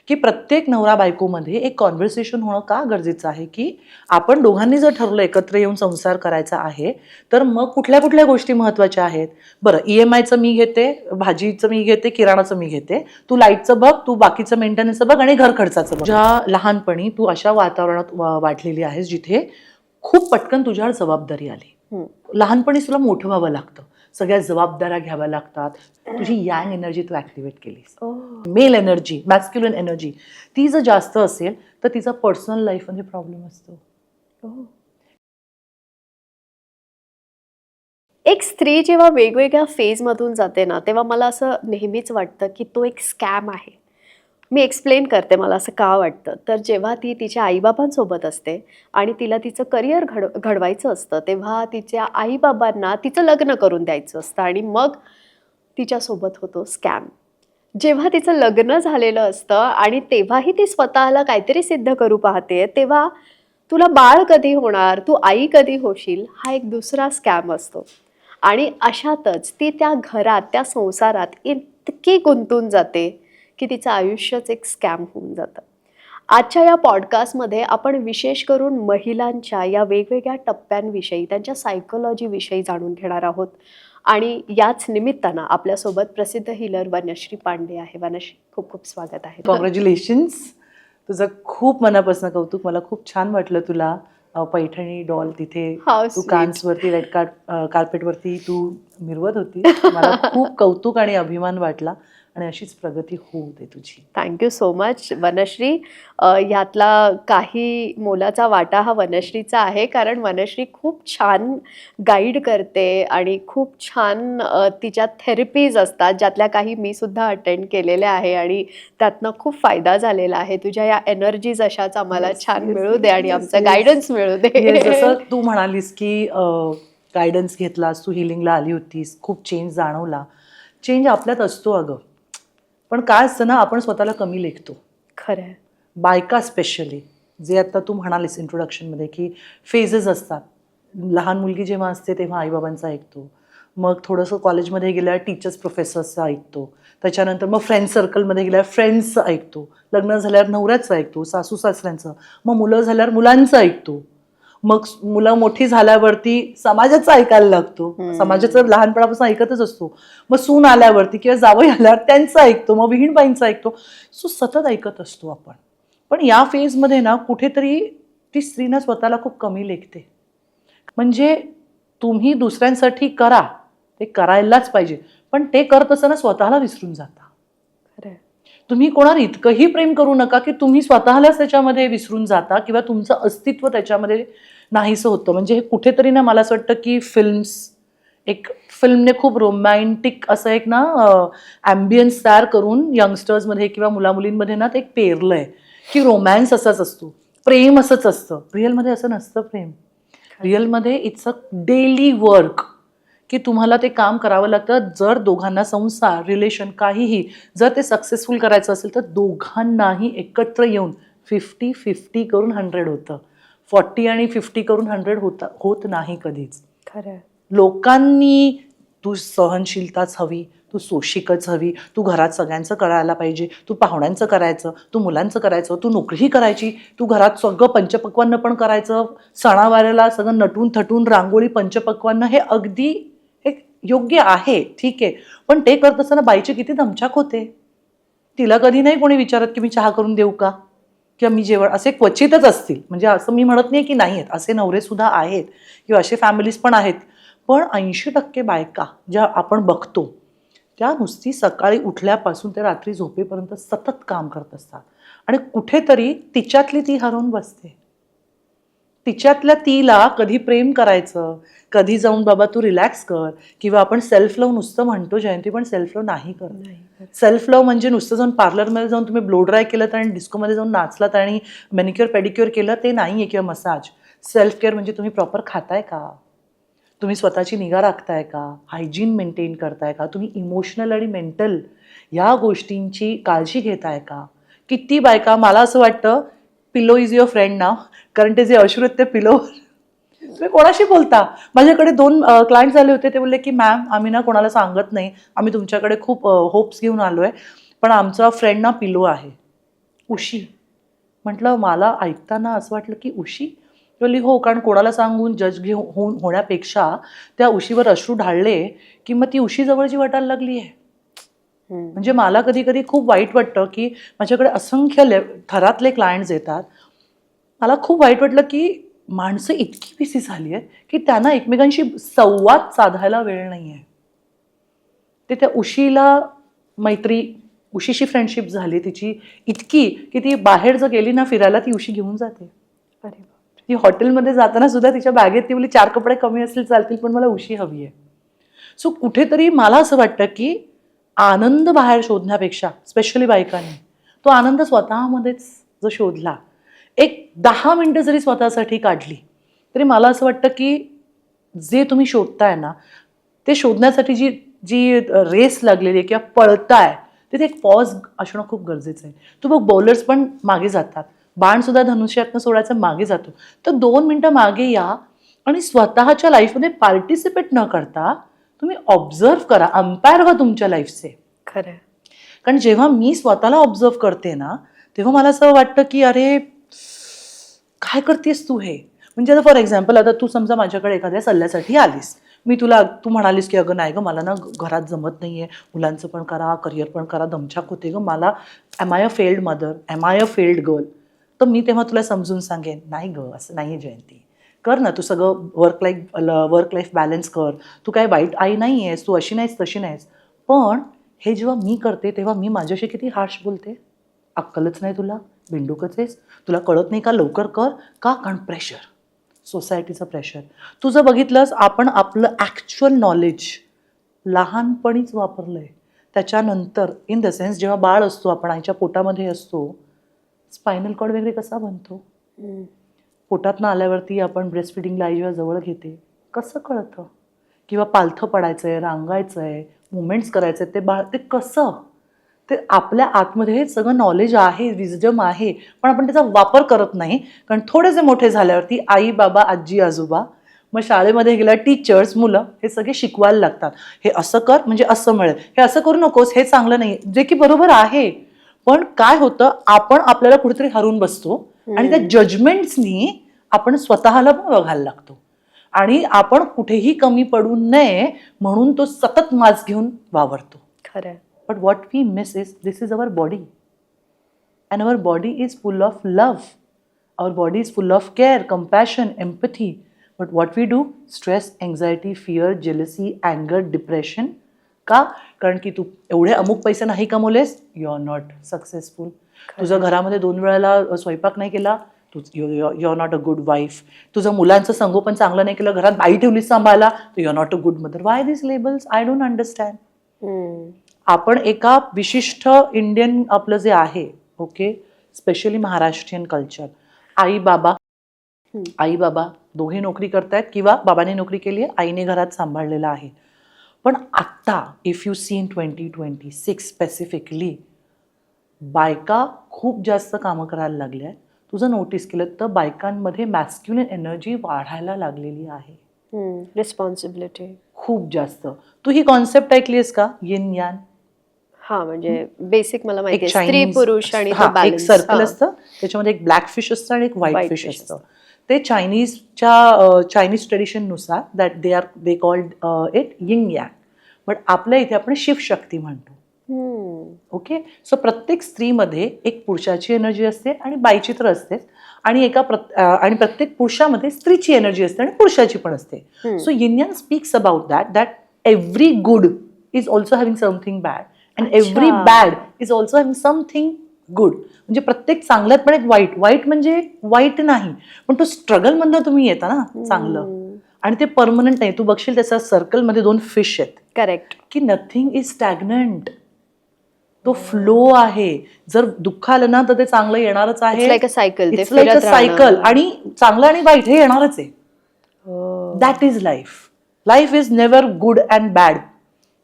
की प्रत्येक नवरा बायकोमध्ये एक कॉन्व्हर्सेशन होणं का गरजेचं आहे, की आपण दोघांनी जर ठरवलं एकत्र येऊन संसार करायचा आहे, तर मग कुठल्या कुठल्या गोष्टी महत्त्वाच्या आहेत. बरं, EMIचं मी घेते, भाजीचं मी घेते, किराणाचं मी घेते, तू लाईटचं बघ, तू बाकीचं मेंटेनन्सचं बघ आणि घर खर्चाचं बघ. ज्या लहानपणी तू अशा वातावरणात वाढलेली आहेस जिथे खूप पटकन तुझ्यावर जबाबदारी आली. लहानपणीच तुला मोठं व्हावं लागतं, सगळ्या जबाबदाऱ्या घ्याव्या लागतात. तुझी यंग एनर्जी तू ऍक्टिव्हेट केलीस. मेल एनर्जी, मॅस्क्युलिन एनर्जी ती जर जास्त असेल तर तिचा पर्सनल लाईफमध्ये प्रॉब्लेम असतो. एक स्त्री जेव्हा वेगवेगळ्या फेजमधून जाते ना, तेव्हा मला असं नेहमीच वाटतं की तो एक स्कॅम आहे. मी एक्सप्लेन करते मला असं का वाटतं. तर जेव्हा ती तिच्या आईबाबांसोबत असते आणि तिला तिचं करिअर घडवायचं असतं, तेव्हा तिच्या आईबाबांना तिचं लग्न करून द्यायचं असतं आणि मग तिच्यासोबत होतो स्कॅम. जेव्हा तिचं लग्न झालेलं असतं आणि तेव्हाही ती स्वतःला काहीतरी सिद्ध करू पाहते, तेव्हा तुला बाळ कधी होणार, तू आई कधी होशील, हा एक दुसरा स्कॅम असतो. आणि अशातच ती त्या घरात, त्या संसारात इतकी गुंतून जाते की तिचं आयुष्यच एक स्कॅम होऊन जातं. आजच्या या पॉडकास्टमध्ये आपण विशेष करून महिलांच्या या वेगवेगळ्या टप्प्यांविषयी, त्यांच्या सायकोलॉजीविषयी जाणून घेणार आहोत. आणि याच निमित्तानं आपल्यासोबत प्रसिद्ध हिलर वनश्री पांडे आहे. वनश्री, खूप खूप स्वागत आहे. कॉंग्रॅच्युलेशन्स. तुझं खूप मनापासून कौतुक. मला खूप छान वाटलं तुला पैठणी डॉल तिथे How तू sweet. कान्सवरती रेड कार्पेटवरती तू मिरवत होती. मला खूप कौतुक आणि अभिमान वाटला आणि अशीच प्रगती होऊ दे तुझी. Thank you so much Vanashree. ह्यातला काही मोलाचा वाटा हा वनश्रीचा आहे, कारण वनश्री खूप छान गाईड करते आणि खूप छान तिच्या थेरपीज असतात, ज्यातल्या काही मी सुद्धा अटेंड केलेल्या आहे आणि त्यातनं खूप फायदा झालेला आहे. तुझ्या या एनर्जीज अशाच आम्हाला छान मिळू दे आणि आमचं गायडन्स मिळू दे. जसं तू म्हणालीस की गायडन्स घेतलास, तू हिलिंगला आली होतीस, खूप चेंज जाणवला. चेंज आपल्यात असतो अगं, पण काय असतं ना, आपण स्वतःला कमी लेखतो. खरं आहे. बायका स्पेशली, जे आता तू म्हणालीस इंट्रोडक्शनमध्ये की फेजेस असतात. लहान मुलगी जेव्हा असते तेव्हा आईबाबांचं ऐकतो, मग थोडंसं कॉलेजमध्ये गेल्यावर टीचर्स प्रोफेसर्सचं ऐकतो, त्याच्यानंतर मग फ्रेंड सर्कलमध्ये गेल्यावर फ्रेंड्सचं ऐकतो, लग्न झाल्यावर नवऱ्याचं ऐकतो, सासू सासऱ्यांचं, मग मुलं झाल्यावर मुलांचं ऐकतो, मग मुलं मोठी झाल्यावरती समाजाचं ऐकायला लागतो. समाजाचं लहानपणापासून ऐकतच असतो. मग सून आल्यावरती किंवा जावई आल्यावर त्यांचं ऐकतो, मग विहीणबाईंचं ऐकतो. सो सतत ऐकत असतो आपण. पण या फेजमध्ये ना कुठेतरी ती स्त्रीनं स्वतःला खूप कमी लेखते. म्हणजे तुम्ही दुसऱ्यांसाठी करा, ते करायलाच पाहिजे, पण ते करत असताना स्वतःला विसरून जाता. खरं आहे. तुम्ही कोणावर इतकंही प्रेम करू नका की तुम्ही स्वतःलाच त्याच्यामध्ये विसरून जाता किंवा तुमचं अस्तित्व त्याच्यामध्ये नाहीसं होतं. म्हणजे हे कुठेतरी ना मला असं वाटतं की फिल्मने खूप रोमॅन्टिक असं एक ना ॲम्बियन्स तयार करून यंगस्टर्समध्ये किंवा मुलामुलींमध्ये ना ते एक पेरलंय की रोमॅन्स असाच असतो, प्रेम असंच असतं. रिअलमध्ये असं नसतं प्रेम. रिअलमध्ये इट्स अ डेली वर्क की तुम्हाला ते काम करावं लागतं. जर दोघांना संसार, रिलेशन काहीही जर ते सक्सेसफुल करायचं असेल तर दोघांनाही एकत्र येऊन 50-50 करून 100 होतं. 40 आणि 50 करून 100 होत नाही कधीच. खरं आहे. लोकांनी तू सहनशीलताच हवी, तू सोशिकच हवी, तू घरात सगळ्यांचं करायला पाहिजे, तू पाहुण्यांचं करायचं, तू मुलांचं करायचं, तू नोकरीही करायची, तू घरात सगळं पंचपक्वान्न पण करायचं, सणावाराला सगळं नटून थटून रांगोळी पंचपक्वान्न हे अगदी एक योग्य आहे, ठीक आहे. पण ते करत असताना बाईची किती दमछाक होते. तिला कधी नाही कोणी विचारत की मी चहा करून देऊ का किंवा मी जेवण, असे क्वचितच असतील. म्हणजे असं मी म्हणत नाही की नाही आहेत, असे नवरे सुद्धा आहेत किंवा असे फॅमिलीज पण आहेत. पण 80% बायका ज्या आपण बघतो त्या नुसती सकाळी उठल्यापासून ते रात्री झोपेपर्यंत सतत काम करत असतात आणि कुठेतरी तिच्यातली ती हरवून बसते. तिच्यातल्या तिला कधी प्रेम करायचं, कधी जाऊन बाबा तू रिलॅक्स कर, किंवा आपण सेल्फ लव्ह नुसतं म्हणतो जयंती, पण सेल्फ लव्ह नाही करत. सेल्फ लव्ह म्हणजे नुसतं जाऊन पार्लरमध्ये जाऊन तुम्ही ब्लो ड्राय केलं आणि डिस्कोमध्ये जाऊन नाचलात आणि मॅनिक्युअर पेडिक्युअर केलं ते नाही आहे, किंवा मसाज. सेल्फ केअर म्हणजे तुम्ही प्रॉपर खाताय का, तुम्ही स्वतःची निगा राखताय का, हायजीन मेंटेन करताय का, तुम्ही इमोशनल आणि मेंटल ह्या गोष्टींची काळजी घेताय का. किती बायका, मला असं वाटतं पिलो इज युअर फ्रेंड नाव, कारण ते जे अश्रू आहेत ते पिलो, तुम्ही कोणाशी बोलता. माझ्याकडे 2 क्लायंट झाले होते, ते बोलले की मॅम आम्ही ना कोणाला सांगत नाही, आम्ही तुमच्याकडे खूप होप्स घेऊन आलोय, पण आमचा फ्रेंड ना पिलो आहे. उशी. म्हटलं मला ऐकताना असं वाटलं की उशी बोलली हो, कारण कोणाला सांगून जज होण्यापेक्षा त्या उशीवर अश्रू ढाळले की मग ती उशी जवळची वाटायला लागली आहे. म्हणजे मला कधी कधी खूप वाईट वाटतं की माझ्याकडे असंख्य थरातले क्लायंट्स येतात. मला खूप वाईट वाटलं की माणसं इतकी बिझी झाली आहेत की त्यांना एकमेकांशी संवाद साधायला वेळ नाही आहे. ते त्या उशीला उशीशी फ्रेंडशिप झाली तिची इतकी की ती बाहेर जर गेली ना फिरायला ती उशी घेऊन जाते. अरे ती हॉटेलमध्ये जाताना सुद्धा तिच्या बॅगेत ती बोली 4 कपडे कमी असतील चालतील पण मला उशी हवी आहे. सो कुठेतरी मला असं वाटतं की आनंद बाहेर शोधण्यापेक्षा स्पेशली बायकांनी तो आनंद स्वतःमध्येच जर शोधला, एक 10 मिनिटं जरी स्वतःसाठी काढली तरी मला असं वाटतं की जे तुम्ही शोधताय ना ते शोधण्यासाठी जी जी रेस लागलेली आहे किंवा पळताय तिथे एक पॉज असणं खूप गरजेचं आहे. तू बघ बॉलर्स पण मागे जातात, बाण सुद्धा धनुष्यातनं सोडायचं मागे जातो. तर 2 मिनिटं मागे या आणि स्वतःच्या लाईफमध्ये पार्टिसिपेट न करता तुम्ही ऑब्झर्व करा, अंपायर व्हा तुमच्या लाईफचे. खरं आहे. कारण जेव्हा मी स्वतःला ऑब्झर्व करते ना तेव्हा मला असं वाटतं की अरे काय करतेस तू हे. म्हणजे आता फॉर एक्झाम्पल आता तू समजा माझ्याकडे एखाद्या सल्ल्यासाठी आलीस, तू म्हणालीस की अगं नाही गं मला ना घरात जमत नाहीये, मुलांचं पण करा करिअर पण करा, दमछाक होते गं मला, am I a failed mother, am I a failed girl. तर मी तेव्हा तुला समजून सांगेन नाही गं असं नाही आहे जयंती, कर ना तू सगळं वर्क लाईफ बॅलन्स कर, तू काय वाईट आई नाही आहेस, तू अशी नाहीस तशी नाहीस. पण हे जेव्हा मी करते तेव्हा मी माझ्याशी किती हार्श बोलते. अक्कलच नाही तुला, बिंडूकच आहेस, तुला कळत नाही का, लवकर कर का, कारण प्रेशर, सोसायटीचं प्रेशर. तुझं बघितलंस आपण आपलं ॲक्च्युअल नॉलेज लहानपणीच वापरलं आहे. त्याच्यानंतर इन द सेन्स जेव्हा बाळ असतो आपण आईच्या पोटामध्ये असतो, स्पायनल कॉर्ड वगैरे कसा बनतो, पोटातनं आल्यावरती आपण ब्रेस्ट फिडिंगला आई जेव्हा जवळ घेते कसं कळतं, किंवा पालथं पडायचं आहे, रांगायचं आहे, मुवमेंट्स करायचे ते बाळ ते कसं, ते आपल्या आतमध्ये हे सगळं नॉलेज आहे, विजडम आहे, पण आपण त्याचा वापर करत नाही. कारण थोडेसे मोठे झाल्यावरती आई बाबा आजी आजोबा मग शाळेमध्ये गेल्या टीचर्स मुलं हे सगळे शिकवायला लागतात. हे असं कर म्हणजे असं मिळेल, हे असं करू नकोस हे चांगलं नाही, जे की बरोबर आहे. पण काय होतं आपण आपल्याला कुठेतरी हरून बसतो आणि त्या जजमेंट्सनी आपण स्वतःला पण बघायला लागतो आणि आपण कुठेही कमी पडू नये म्हणून तो सतत माज घेऊन वावरतो. खरं आहे. But what we miss is this is our body. And our body is full of love. Our body is full of care, compassion, empathy. But what we do? Stress, anxiety, fear, jealousy, anger, depression. का? कारण की तू एवढे अमुक पैसे नाही कमवलेस, you are not successful. तुझं घरामध्ये 2 वेळेला स्वयंपाक नाही केला, you are not a good wife. तुझं मुलांचं संगोपन चांगलं नाही केलं, घरात बाई ठेवलीस सांभाळायला, तर you are not a good mother. Why this labels? I don't understand. आपण एका विशिष्ट इंडियन आपलं जे आहे ओके, स्पेशली महाराष्ट्रीयन कल्चर, आई बाबा दोघे नोकरी करतायत किंवा बाबाने नोकरी केली आहे, आईने घरात सांभाळलेलं आहे. पण आत्ता if you see in 2026 specifically बायका खूप जास्त कामं करायला लागल्या आहेत. तुझं नोटीस केलं तर बायकांमध्ये मॅस्क्युलिन एनर्जी वाढायला लागलेली आहे. रिस्पॉन्सिबिलिटी खूप जास्त. तू ही कॉन्सेप्ट ऐकलीस का, येन यान? हा म्हणजे बेसिक मला माहिती एक आहे, स्त्री Chinese- पुरुष आणि हा, तो एक balance. सर्कल हा. असतं त्याच्यामध्ये एक ब्लॅक फिश असतं आणि एक व्हाईट White फिश fish असतं. ते चायनीज ट्रेडिशननुसार that they called it yin yang. But आपल्या इथे आपण शिवशक्ती म्हणतो. ओके, सो प्रत्येक स्त्रीमध्ये एक पुरुषाची एनर्जी असते आणि बाईची तर असतेच, आणि आणि प्रत्येक पुरुषामध्ये स्त्रीची एनर्जी असते आणि पुरुषाची पण असते. So yin Yang speaks about that every good is also having something bad and every bad is also having something good. म्हणजे प्रत्येक चांगल्यात पण एक वाईट म्हणजे वाईट नाही, पण तो स्ट्रगल मधनं तुम्ही येता ना चांगलं, आणि ते परमनंट नाही. तू बघशील त्याच्या सर्कलमध्ये 2 फिश आहेत. करेक्ट. की नथिंग इज स्टॅग्नंट, तो फ्लो आहे. जर दुःख आलं ना तर ते चांगलं येणारच आहे. It's like a cycle. It's like a cycle. आणि चांगलं आणि वाईट हे येणारच आहे. That is life. Life is never good and bad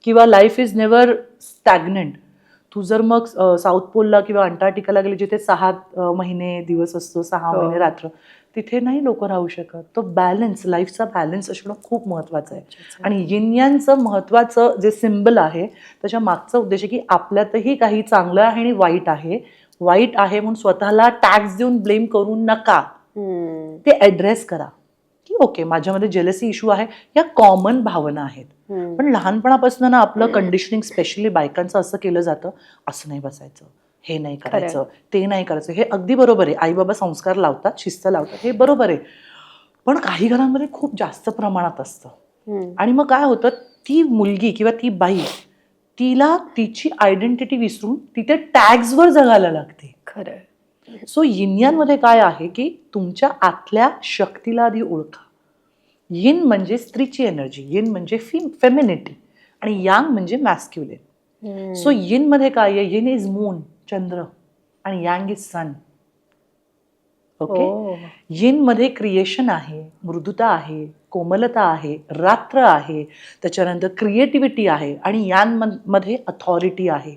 किंवा लाईफ इज नेव्हर स्टॅग्नंट. तू जर मग साऊथ पोलला किंवा अंटार्क्टिकाला गेली जिथे 6 महिने दिवस असतो, 6 महिने रात्र, तिथे नाही लोक राहू शकत. तो बॅलन्स, लाईफचा बॅलन्स असणं खूप महत्वाचं आहे. आणि यिन यांगचं महत्वाचं जे सिम्बल आहे त्याच्या मागचा उद्देश आहे की आपल्यातही काही चांगलं आहे आणि वाईट आहे, वाईट आहे म्हणून स्वतःला टॅक्स देऊन ब्लेम करू नका. ते ऍड्रेस करा की ओके माझ्यामध्ये जेलसी इश्यू आहे, या कॉमन भावना आहेत. पण लहानपणापासून ना आपलं कंडिशनिंग स्पेशली बायकांचं असं केलं जातं, असं नाही बसायचं, हे नाही करायचं, ते नाही करायचं. हे अगदी बरोबर आहे, आई बाबा संस्कार लावतात, शिस्त लावतात, हे बरोबर आहे. पण काही घरांमध्ये खूप जास्त प्रमाणात असतं आणि मग काय होतं, ती मुलगी किंवा ती बाई तिला तिची आयडेंटिटी विसरून तिथे टॅग्सवर जगायला लागते. खरं. सो यिन मध्ये काय आहे की तुमच्या आतल्या शक्तीला आधी ओळखा. यिन म्हणजे स्त्रीची एनर्जी, यिन म्हणजे फेमिनिटी आणि यांग म्हणजे मॅस्क्युलिन. सो यिन मध्ये काय आहे, यिन इज मून चंद्र आणि यांग इज सन. ओके. यिन मध्ये क्रिएशन आहे, मृदुता आहे, कोमलता आहे, रात्र आहे, त्याच्यानंतर क्रिएटिव्हिटी आहे आणि यांग मध्ये अथॉरिटी आहे,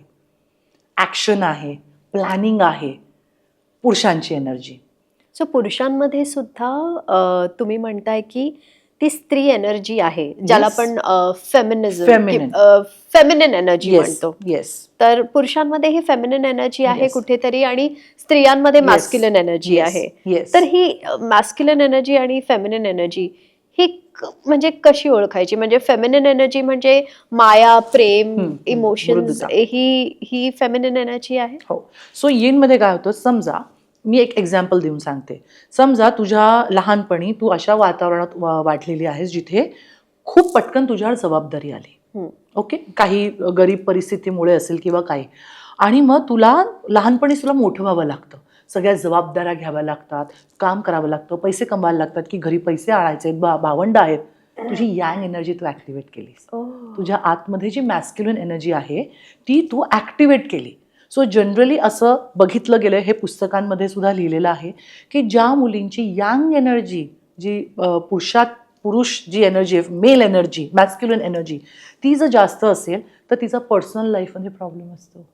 ऍक्शन आहे, प्लॅनिंग आहे, पुरुषांची एनर्जी. सो पुरुषांमध्ये सुद्धा तुम्ही म्हणताय की ती स्त्री एनर्जी आहे, ज्याला आपण फेमिनिन एनर्जी म्हणतो. येस. तर पुरुषांमध्ये ही फेमिनिन एनर्जी आहे कुठेतरी आणि स्त्रियांमध्ये मॅस्क्युलिन एनर्जी आहे. तर ही मॅस्क्युलिन एनर्जी आणि फेमिनिन एनर्जी ही म्हणजे कशी ओळखायची? म्हणजे फेमिनिन एनर्जी म्हणजे माया, प्रेम, इमोशन्स, ही फेमिनिन एनर्जी आहे. हो. सो यिन मध्ये काय होतं, समजा मी एक एक्झाम्पल देऊन सांगते. समजा तुझ्या लहानपणी तू अशा वातावरणात वाढलेली आहेस जिथे खूप पटकन तुझ्यावर जबाबदारी आली. ओके. काही गरीब परिस्थितीमुळे असेल किंवा काही, आणि मग तुला लहानपणीच तुला मोठं व्हावं लागतं, सगळ्या जबाबदाऱ्या घ्याव्या लागतात, काम करावं लागतं, पैसे कमवायला लागतात की घरी पैसे आणायचे, भावंड आहेत. तुझी यांग एनर्जी तू ऍक्टिव्हेट केलीस. तुझ्या आतमध्ये जी मॅस्क्युलिन एनर्जी आहे ती तू ऍक्टिव्हेट केली. सो जनरली असं बघितलं गेलं, हे पुस्तकांमध्ये सुद्धा लिहिलेलं आहे की ज्या मुलींची यांग एनर्जी, जी पुरुष जी एनर्जी आहे, मेल एनर्जी, मॅस्क्युलिन एनर्जी, ती जर जास्त असेल तर तिचा पर्सनल लाईफमध्ये प्रॉब्लेम असतो.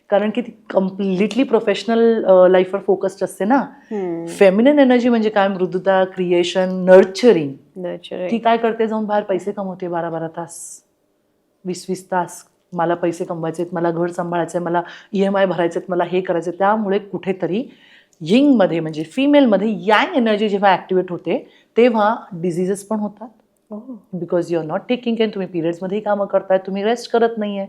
कारण की ती कम्प्लिटली प्रोफेशनल लाईफवर फोकस्ड असते ना. फेमिनिन एनर्जी म्हणजे काय, मृदुता, क्रिएशन, नर्चरिंग. ती काय करते, जाऊन बाहेर पैसे कमवते 12-12 तास, 20-20 तास. मला पैसे कमवायचे, मला घर सांभाळायचंय, मला EMI भरायचे, मला हे करायचं. त्यामुळे कुठेतरी यिंगमध्ये म्हणजे फिमेलमध्ये यांग एनर्जी जेव्हा ऍक्टिव्हेट होते तेव्हा डिझिजेस पण होतात. Because you are not taking care. तुम्ही पिरियड्समध्येही कामं करताय, तुम्ही रेस्ट करत नाहीये.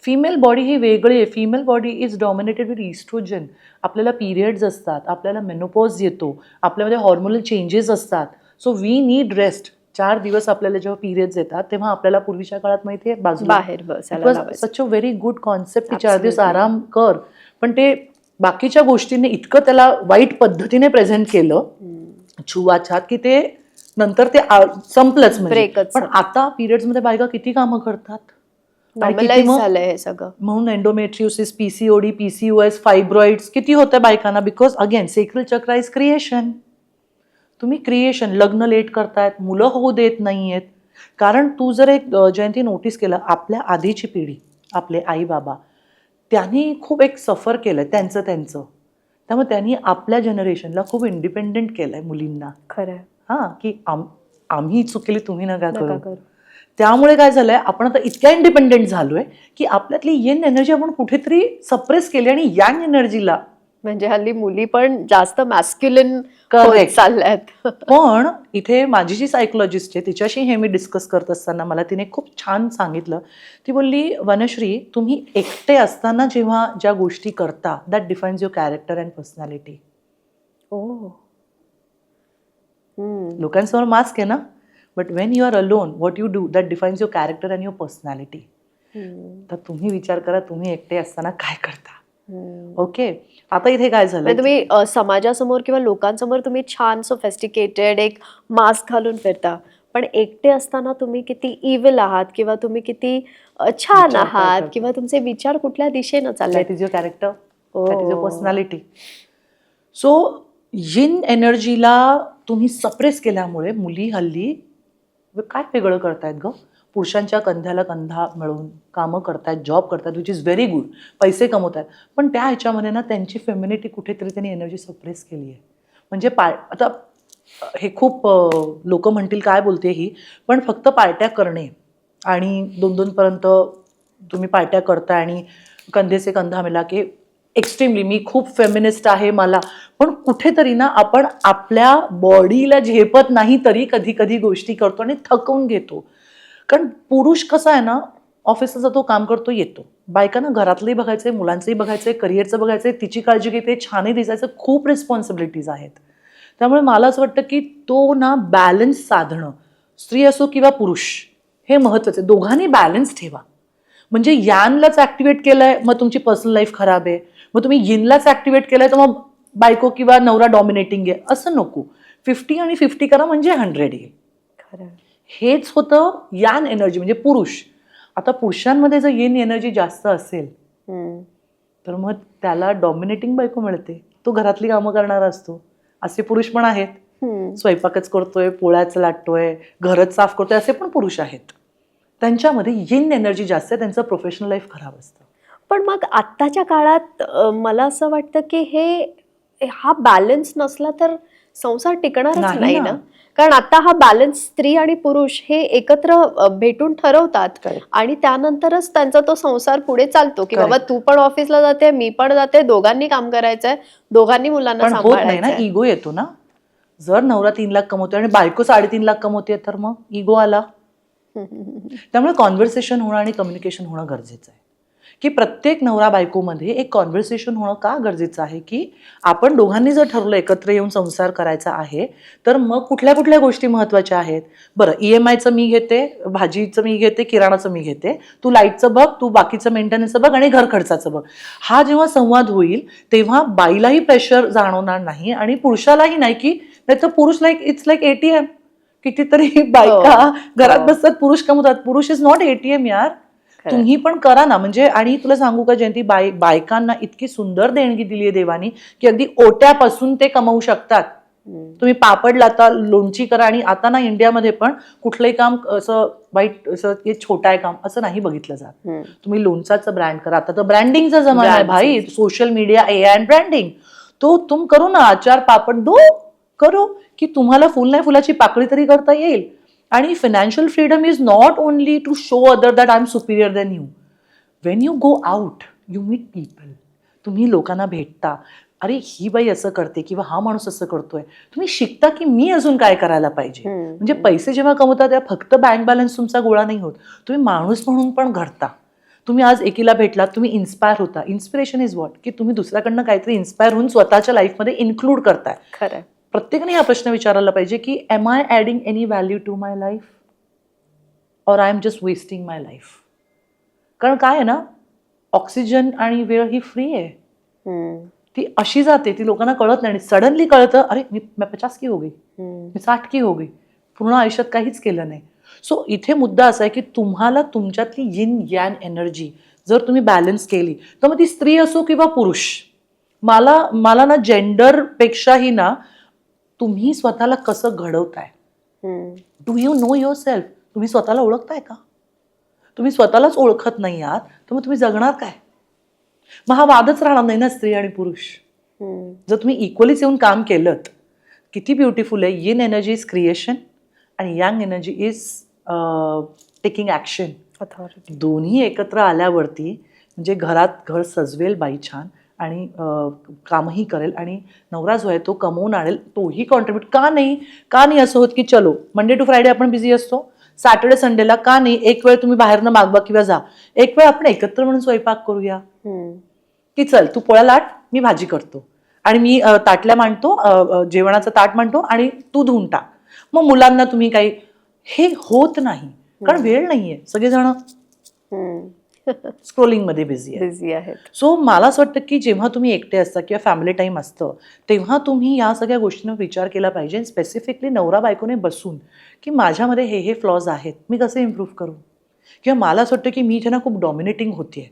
फिमेल बॉडी ही वेगळी आहे. Female body is dominated with oestrogen. आपल्याला पिरियड्स असतात, आपल्याला मेनोपॉज येतो, आपल्यामध्ये हॉर्मोनल चेंजेस असतात. So we need rest. 4 दिवस आपल्याला जेव्हा पिरियड्स येतात तेव्हा आपल्याला पूर्वीच्या काळात माहितीये बाहेर सच अ व्हेरी गुड कॉन्सेप्ट की 4 दिवस आराम कर. पण ते बाकीच्या गोष्टींनी इतकं त्याला वाईट पद्धतीने प्रेझेंट केलं, छुवाछात, की ते नंतर ते संपलंच. म्हणजे पण आता पिरियड्स मध्ये बायका किती कामं करतात, म्हणून एंडोमेट्रियोसिस, PCOD, PCOS, फायब्रॉइड्स किती होतं बायकांना. बिकॉज अगेन सेक्रल चक्र इज क्रिएशन. तुम्ही क्रिएशन, लग्न लेट करतायत, मुलं होऊ देत नाहीयेत. कारण तू जर एक जयंती नोटीस केलं, आपल्या आधीची पिढी, आपले आई बाबा, त्यांनी खूप एक सफर केलं त्यांचं. त्यामुळे त्यांनी आपल्या जनरेशनला खूप इंडिपेंडेंट केलंय मुलींना. खरं. हां, की आम्ही चुकली, तुम्ही नका करू. त्यामुळे काय झालंय, आपण आता इतक्या इंडिपेंडेंट झालोय की आपल्यातली यिन एनर्जी आपण कुठेतरी सप्रेस केली आणि यांग एनर्जीला, म्हणजे हल्ली मुली पण जास्त मॅस्क्युलिन चालल्यात. पण इथे माझी जी सायकोलॉजिस्ट आहे तिच्याशी हे मी डिस्कस करत असताना मला तिने खूप छान सांगितलं. ती बोलली, वनश्री, तुम्ही एकटे असताना जेव्हा ज्या गोष्टी करता that defines your character and personality. लोकांसमोर मास्क आहे ना, but when you are alone, what you do that defines your character and your personality. तर तुम्ही विचार करा, तुम्ही एकटे असताना काय करता. ओके. आता इथे काय झालं, तुम्ही समाजासमोर किंवा लोकांसमोर तुम्ही छान सोफिस्टिकेटेड एक मास्क घालून फिरता, पण एकटे असताना तुम्ही किती इव्हिल आहात किंवा तुम्ही किती छान आहात किंवा तुमचे विचार कुठल्या दिशेनं चालले. That is your character, that is your personality. So yin एनर्जीला तुम्ही सप्रेस केल्यामुळे मुली हल्ली काय वेगळं करतायत ग, पुरुषांच्या कंध्याला कंधा मिळून कामं करतायत, जॉब करतायत, विच इज व्हेरी गुड, पैसे कमवत आहेत. पण त्या ह्याच्यामध्ये ना त्यांची फेमिनिटी कुठेतरी त्यांनी एनर्जी सप्रेस केली आहे. म्हणजे आता हे खूप लोक म्हणतील काय बोलते ही, पण फक्त पार्ट्या करणे आणि 2-2 पर्यंत तुम्ही पार्ट्या करताय आणि कंधे से कंधा मिला के एक्स्ट्रीमली मी खूप फेमिनिस्ट आहे मला, पण कुठेतरी ना आपण आपल्या बॉडीला झेपत नाही तरी कधी कधी गोष्टी करतो आणि थकवून घेतो. कारण पुरुष कसा आहे ना, ऑफिसला जातो, काम करतो, येतो. बायकांना घरातलंही बघायचंय, मुलांचंही बघायचंय, करिअरचं बघायचंय, तिची काळजी घेते, छानही दिसायचं, खूप रिस्पॉन्सिबिलिटीज आहेत. त्यामुळे मला असं वाटतं की तो ना बॅलन्स साधणं, स्त्री असो किंवा पुरुष, हे महत्वाचं आहे. दोघांनी बॅलन्स ठेवा. म्हणजे यानलाच ऍक्टिव्हेट केलंय मग तुमची पर्सनल लाईफ खराब आहे, मग तुम्ही यिनलाच ऍक्टिव्हेट केलंय तर मग बायको किंवा नवरा डॉमिनेटिंग आहे, असं नको. 50 आणि 50 करा म्हणजे 100 येईल. खरं. हेच होतं यान एनर्जी म्हणजे पुरुष. आता पुरुषांमध्ये जर येन एनर्जी जास्त असेल हम्म. तर मग त्याला डॉमिनेटिंग बायको मिळते, तो घरातली कामं करणारा असतो. असे पुरुष पण आहेत, हम्म. स्वयंपाकच करतोय, पोळ्याच लाटतोय, घरच साफ करतोय, असे पण पुरुष आहेत. त्यांच्यामध्ये येन एनर्जी जास्त आहे, त्यांचं प्रोफेशनल लाईफ खराब असतं. पण मग आत्ताच्या काळात मला असं वाटतं की हा बॅलन्स नसला तर संसार टिकणारच नाही नाही ना. ना. कारण आता हा बॅलन्स स्त्री आणि पुरुष हे एकत्र भेटून ठरवतात Correct. आणि त्यानंतरच त्यांचा तो संसार पुढे चालतो की बाबा Correct. तू पण ऑफिसला जाते, मी पण जाते, दोघांनी काम करायचंय, दोघांनी मुलांना पण होत नाही ना, सांभाळायचंय. इगो येतो ना. जर नवरा 3 लाख कमवतोय आणि बायको 3.5 लाख कमवते तर मग इगो आला. त्यामुळे कॉन्व्हर्सेशन होणं आणि कम्युनिकेशन होणं गरजेचं आहे. की प्रत्येक नवरा बायकोमध्ये एक कॉन्व्हर्सेशन होणं का गरजेचं आहे, की आपण दोघांनी जर ठरवलं एकत्र येऊन संसार करायचा आहे तर मग कुठल्या कुठल्या गोष्टी महत्वाच्या आहेत. बरं, EMIचं मी घेते, भाजीचं मी घेते, किराणाचं मी घेते, तू लाईटचं बघ, तू बाकीचं मेंटेनन्सचं बघ आणि घर खर्चाचं बघ. हा जेव्हा संवाद होईल तेव्हा बाईलाही प्रेशर जाणवणार नाही आणि पुरुषालाही नाही, की नाही तर पुरुष इट्स लाईक ATM. कितीतरी बायका घरात बसतात, पुरुष कमवतात. पुरुष इज नॉट ATM यार. तुम्ही पण करा ना. म्हणजे आणि तुला सांगू का जयंती, बायकांना इतकी सुंदर देणगी दिली आहे देवानी की अगदी ओट्यापासून ते कमवू शकतात. तुम्ही पापड लाता, लोणची करा, आणि आता ना इंडियामध्ये पण कुठलंही काम असं वाईट, असं हे छोटं आहे काम असं नाही बघितलं जात. तुम्ही लोणचाचं ब्रँड करा. आता तर ब्रँडिंगचा जमाना आहे भाई, social media, AI and branding. तो तुम करो ना, आचार पापड दो करो, की तुम्हाला फुल नाही फुलाची पाकळी तरी करता येईल. आणि financial freedom is not only to show other that I'm superior than you. When you go out, you meet people. तुम्ही लोकांना भेटता, अरे ही बाई असं करते किंवा हा माणूस असं करतोय, तुम्ही शिकता की मी अजून काय करायला पाहिजे. म्हणजे पैसे जेव्हा कमवता तेव्हा फक्त बँक बॅलन्स तुमचा गोळा नाही होत, तुम्ही माणूस म्हणून पण घडता. तुम्ही आज एकीला भेटलात, तुम्ही इन्स्पायर होता. इन्स्पिरेशन इज व्हॉट, की तुम्ही दुसऱ्याकडनं काहीतरी इन्स्पायर होऊन स्वतःच्या लाईफमध्ये इन्क्लूड करताय. खरं. प्रत्येकाने हा प्रश्न विचारायला पाहिजे की am I adding any value to my life or I am just wasting my life. कारण काय आहे ना, ऑक्सिजन आणि वेळ ही फ्री आहे, ती अशी जाते, ती लोकांना कळत नाही. आणि सडनली कळतं, अरे मी 50 की हो गई, मी 60 की हो गई, पूर्ण आयुष्यात काहीच केलं नाही. सो इथे मुद्दा असा आहे की तुम्हाला तुमच्यातली यिन यान एनर्जी जर तुम्ही बॅलन्स केली तर मग ती स्त्री असो किंवा पुरुष, मला ना जेंडरपेक्षाही ना तुम्ही स्वतःला कसं घडवताय. Do you know your self? तुम्ही स्वतःला ओळखताय का? तुम्ही स्वतःलाच ओळखत नाही आहात तर मग तुम्ही जगणार काय? मग हा वादच राहणार नाही ना स्त्री आणि पुरुष. जर तुम्ही इक्वलीच येऊन काम केलं, किती ब्युटिफुल आहे. यिन एनर्जी इज क्रिएशन आणि Yang energy is taking action. दोन्ही एकत्र आल्यावरती म्हणजे घरात घर सजवेल बाई छान, आणि कामही करेल, आणि नवरा जो आहे तो कमवून आणेल, तोही कॉन्ट्रीब्यूट. का नाही असं होत की चलो मंडे टू फ्रायडे आपण बिझी असतो, सॅटर्डे संडेला का नाही एक वेळ तुम्ही बाहेरनं मागवा किंवा जा, एक वेळ आपण एकत्र म्हणून स्वयंपाक करूया. की चल तू पोळ्या लाट, मी भाजी करतो, आणि मी ताटल्या मांडतो, जेवणाचं ताट मांडतो, आणि तू धुवून टाक. मग मुलांना तुम्ही काही, हे होत नाही कारण वेळ नाहीये, सगळेजण स्क्रोलिंगमध्ये बिझी आहेत. सो मला असं वाटतं की जेव्हा तुम्ही एकटे असता किंवा फॅमिली टाईम असतं तेव्हा तुम्ही या सगळ्या गोष्टींवर विचार केला पाहिजे. स्पेसिफिकली नवरा बायकोने बसून की माझ्यामध्ये हे फ्लॉज आहेत, मी कसे इम्प्रूव्ह करू. किंवा मला असं वाटतं की मी इथे ना खूप डॉमिनेटिंग होतीये,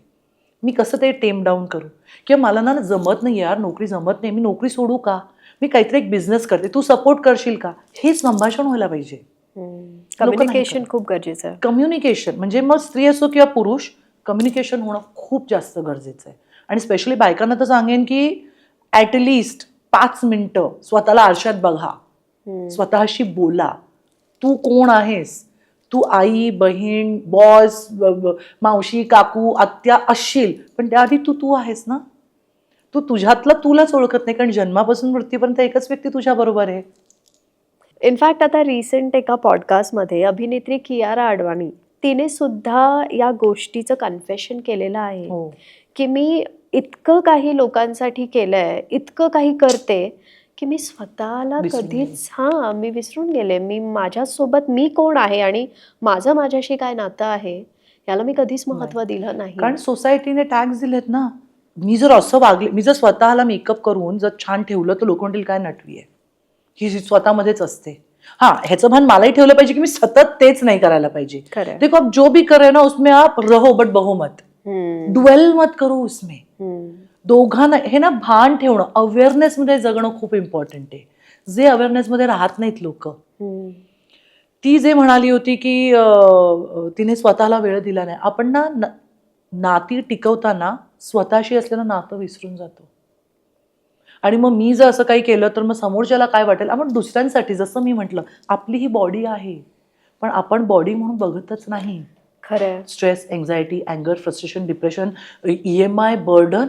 मी कसं ते टेम डाऊन करू. किंवा मला ना जमत नाही यार, नोकरी जमत नाही, मी नोकरी सोडू का, मी काहीतरी एक बिझनेस करते, तू सपोर्ट करशील का. हे संभाषण व्हायला पाहिजे. कम्युनिकेशन खूप गरजेचं आहे. कम्युनिकेशन म्हणजे मग स्त्री असो किंवा पुरुष, कम्युनिकेशन होणं खूप जास्त गरजेचं आहे. आणि स्पेशली बायकांना तर सांगेन की ॲटलिस्ट 5 मिनिटं स्वतःला आरशात बघा, स्वतःशी बोला. तू कोण आहेस, तू आई, बहीण, बॉस, मावशी, काकू, आत्या असशील, पण त्याआधी तू आहेस ना. तू तुझ्यातलं तुलाच ओळखत नाही, कारण जन्मापासून मृत्यूपर्यंत एकच व्यक्ती तुझ्या बरोबर आहे. इनफॅक्ट आता रिसेंट एका पॉडकास्टमध्ये अभिनेत्री कियारा अडवाणी तिने सुद्धा या गोष्टीचं कन्फेशन केलेलं आहे हो. की मी इतकं काही लोकांसाठी केलंय, इतकं काही करते की मी स्वतःला विसरून कधीच मी विसरून गेले. मी माझ्यासोबत मी कोण आहे आणि माझं माझ्याशी काय नातं आहे याला मी कधीच महत्त्व दिलं नाही. कारण सोसायटीने टॅक्स दिलेत ना. मी जर असं वागले, मी जर स्वतःला मेकअप करून जर छान ठेवलं तर लोक म्हणतील काय नटवी आहे, ही स्वतःमध्येच असते. हा, ह्याचं भान मलाही ठेवलं पाहिजे की मी सतत तेच नाही करायला पाहिजे. खरं. देखो आप जो भी कर रहे ना उसमें आप रहो बट बहो मत, ड्वेल मत करो उसमें. दोघांना हे ना भान ठेवणं, अवेअरनेस मध्ये जगणं खूप इम्पॉर्टंट आहे. जे अवेअरनेस मध्ये राहत नाहीत लोक, ती जे म्हणाली होती की तिने स्वतःला वेळ दिला नाही. आपण ना नाती टिकवताना स्वतःशी असलेलं नातं विसरून जातो. आणि मग मी जर असं काही केलं तर मग समोरच्याला काय वाटेल. आपण दुसऱ्यांसाठी, जसं मी म्हटलं, आपली ही बॉडी आहे, पण आपण बॉडी म्हणून बघतच नाही. खरं. स्ट्रेस, एन्झायटी, अँगर, frustration, depression, EMI, burden,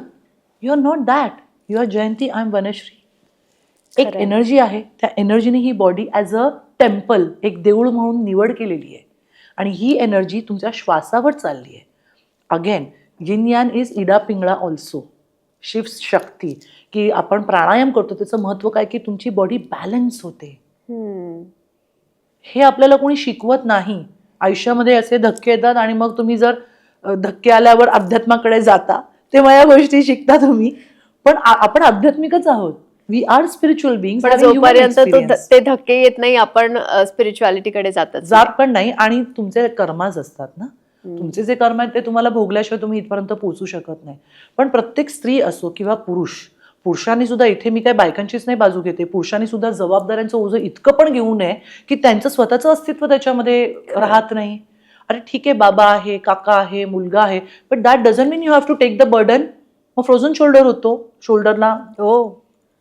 you are not that. You are Jayanti, I am Vanashree. एक एनर्जी आहे, त्या एनर्जीने ही बॉडी ॲज अ टेम्पल, एक देऊळ म्हणून निवड केलेली आहे. आणि ही एनर्जी तुमच्या श्वासावर चालली आहे. अगेन, यिन यान इज इडा पिंगळा ऑल्सो. शिव शक्ती, की आपण प्राणायाम करतो त्याचं महत्व काय, की तुमची बॉडी बॅलन्स होते. हे आपल्याला कोणी शिकवत नाही. आयुष्यामध्ये असे धक्के येतात आणि मग तुम्ही जर धक्के आल्यावर अध्यात्माकडे जाता तेव्हा या गोष्टी शिकता तुम्ही. पण आपण आध्यात्मिकच आहोत. We are spiritual being. पण जोपर्यंत ते धक्के येत नाही आपण स्पिरिच्युअलिटीकडे जात पण नाही. आणि तुमचे कर्माच असतात ना. तुमचे जे कर्म आहेत ते तुम्हाला भोगल्याशिवाय तुम्ही इथपर्यंत पोहोचू शकत नाही. पण प्रत्येक स्त्री असो किंवा पुरुषांनी सुद्धा, इथे मी काय बायकांचीच नाही बाजू घेते, पुरुषांनी सुद्धा जबाबदाऱ्यांचं ओझं इतकं पण घेऊ नये की त्यांचं स्वतःचं अस्तित्व त्याच्यामध्ये राहत नाही. अरे ठीक आहे, बाबा आहे, काका आहे, मुलगा आहे, but that doesn't mean you have to take the burden. मग फ्रोझन शोल्डर होतो, शोल्डरला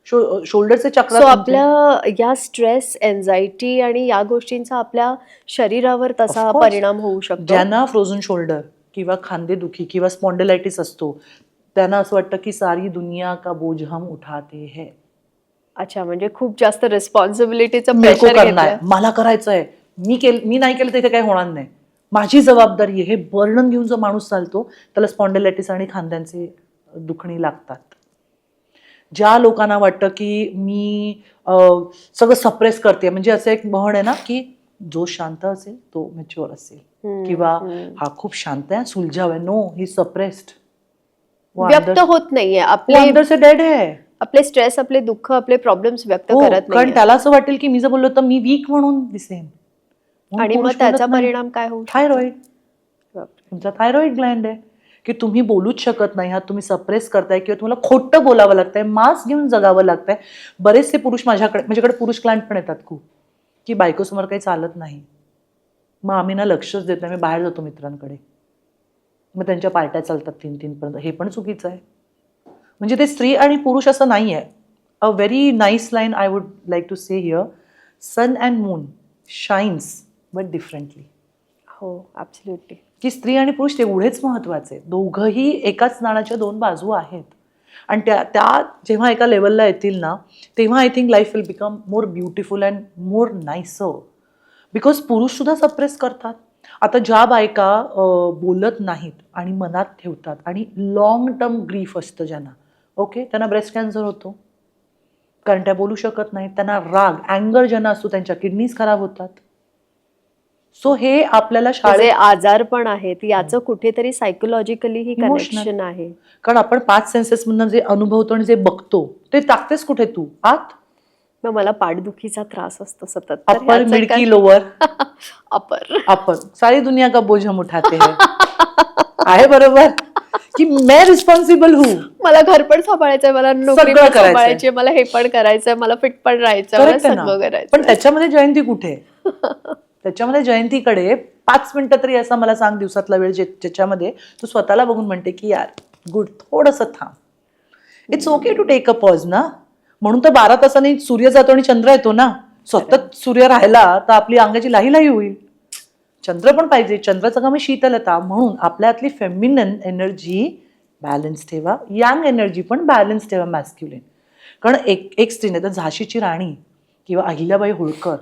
शोल्डरचे चक्र. आपल्या या स्ट्रेस, एन्झायटी आणि या गोष्टींचा आपल्या शरीरावर तसा परिणाम होऊ शकतो. ज्यांना फ्रोझन शोल्डर किंवा खांदेदुखी किंवा स्पॉन्डिलायटिस असतो त्यांना असं वाटतं की सारी दुनिया का बोझ हम उठाते हैं. अच्छा, म्हणजे खूप जास्त रिस्पॉन्सिबिलिटीचं मेको प्रेशर करणार, मला करायचंय, मी नाही केलं तर इथे काही होणार नाही, माझी जबाबदारी आहे. हे बर्डन घेऊन जो माणूस चालतो त्याला स्पॉन्डिलायटिस आणि खांद्यांचे दुखणी लागतात. ज्या लोकांना वाटतं की मी सगळं सप्रेस करते, म्हणजे असं एक म्हण आहे ना की जो शांत असेल तो मॅच्युअर असेल, किंवा हा खूप शांत आहे, सुलझाव आहे. नो, ही सप्रेस्ड, व्यक्त होत नाहीये. अंदर से डेड है. आपले स्ट्रेस, आपले दुःख, आपले प्रॉब्लेम्स व्यक्त करत नाही. कारण त्याला असं वाटेल की मी जर बोललो तर मी वीक म्हणून दिसेन. आणि मग त्याचा परिणाम काय होऊ? थायरॉइड. तुमचा थायरॉइड ग्लँड आहे की तुम्ही बोलूच शकत नाही आहात, तुम्ही सप्रेस करताय किंवा तुम्हाला खोटं बोलावं लागतंय, मास्क घेऊन जगावं लागतंय. बरेचसे पुरुष माझ्याकडे पुरुष क्लायंट पण येतात खूप, की बायकोसमोर काही चालत नाही, मग आम्ही ना लक्षच देत नाही, मी बाहेर जातो मित्रांकडे, मग त्यांच्या पार्ट्या चालतात 3-3 पर्यंत. हे पण चुकीचं आहे. म्हणजे ते स्त्री आणि पुरुष असं नाही आहे. A very nice line I would like to say here, sun and moon shines but differently. हो, ॲब्सोल्युटली. की स्त्री आणि पुरुष तेवढेच महत्वाचे. दोघंही एकाच नाण्याच्या दोन बाजू आहेत. आणि त्या जेव्हा एका लेवलला येतील ना, तेव्हा I think life will become more beautiful and more nicer. Because पुरुष सुद्धा सप्रेस करतात. आता ज्या बायका बोलत नाहीत आणि मनात ठेवतात आणि लॉंग टर्म ग्रीफ असतं ज्यांना, ओके, त्यांना ब्रेस्ट कॅन्सर होतो कारण त्या बोलू शकत नाहीत. त्यांना राग, अँगर ज्यांना असतो त्यांच्या किडनीज खराब होतात. सो हे आपल्याला शाळेत आजार पण आहेत, याचं कुठेतरी सायकोलॉजिकली ही कनेक्शन आहे. कारण आपण 5 सेन्सेस मधून जे अनुभवतो आणि जे बघतो ते टाकतेस कुठे तू आत. मग मला पाठदुखीचा त्रास असतो सतत. अपर, मिड की लोअर? अपर. सारी दुनिया का बोझ हम उठाते हैं. आहे बरोबर की मैं रिस्पॉन्सिबल हूँ. मला घर पण सांभाळायचंय, मला नोकरी पण सांभाळायची, मला हे पण करायचंय, मला फिट पण राहायचं, मला सगळं करायचं. पण त्याच्यामध्ये जयंती कुठे? त्याच्यामध्ये जयंतीकडे 5 मिनिटं तरी असा मला सांग दिवसातला वेळ ज्याच्यामध्ये तू स्वतःला बघून म्हणते की यार गुड, थोडंसं थांब. It's okay to take a pause ना. म्हणून तर 12 तासांनी सूर्य जातो आणि चंद्र येतो ना. सतत सूर्य राहिला तर आपली अंगाची लाही होईल. चंद्र पण पाहिजे, चंद्राचं काम शीतलता. म्हणून आपल्यातली फेमिनिन एनर्जी बॅलन्स ठेवा. यंग एनर्जी पण बॅलन्स ठेवा मॅस्क्युलिन. कारण एक स्त्रीने तर झाशीची राणी किंवा अहिल्याबाई होळकर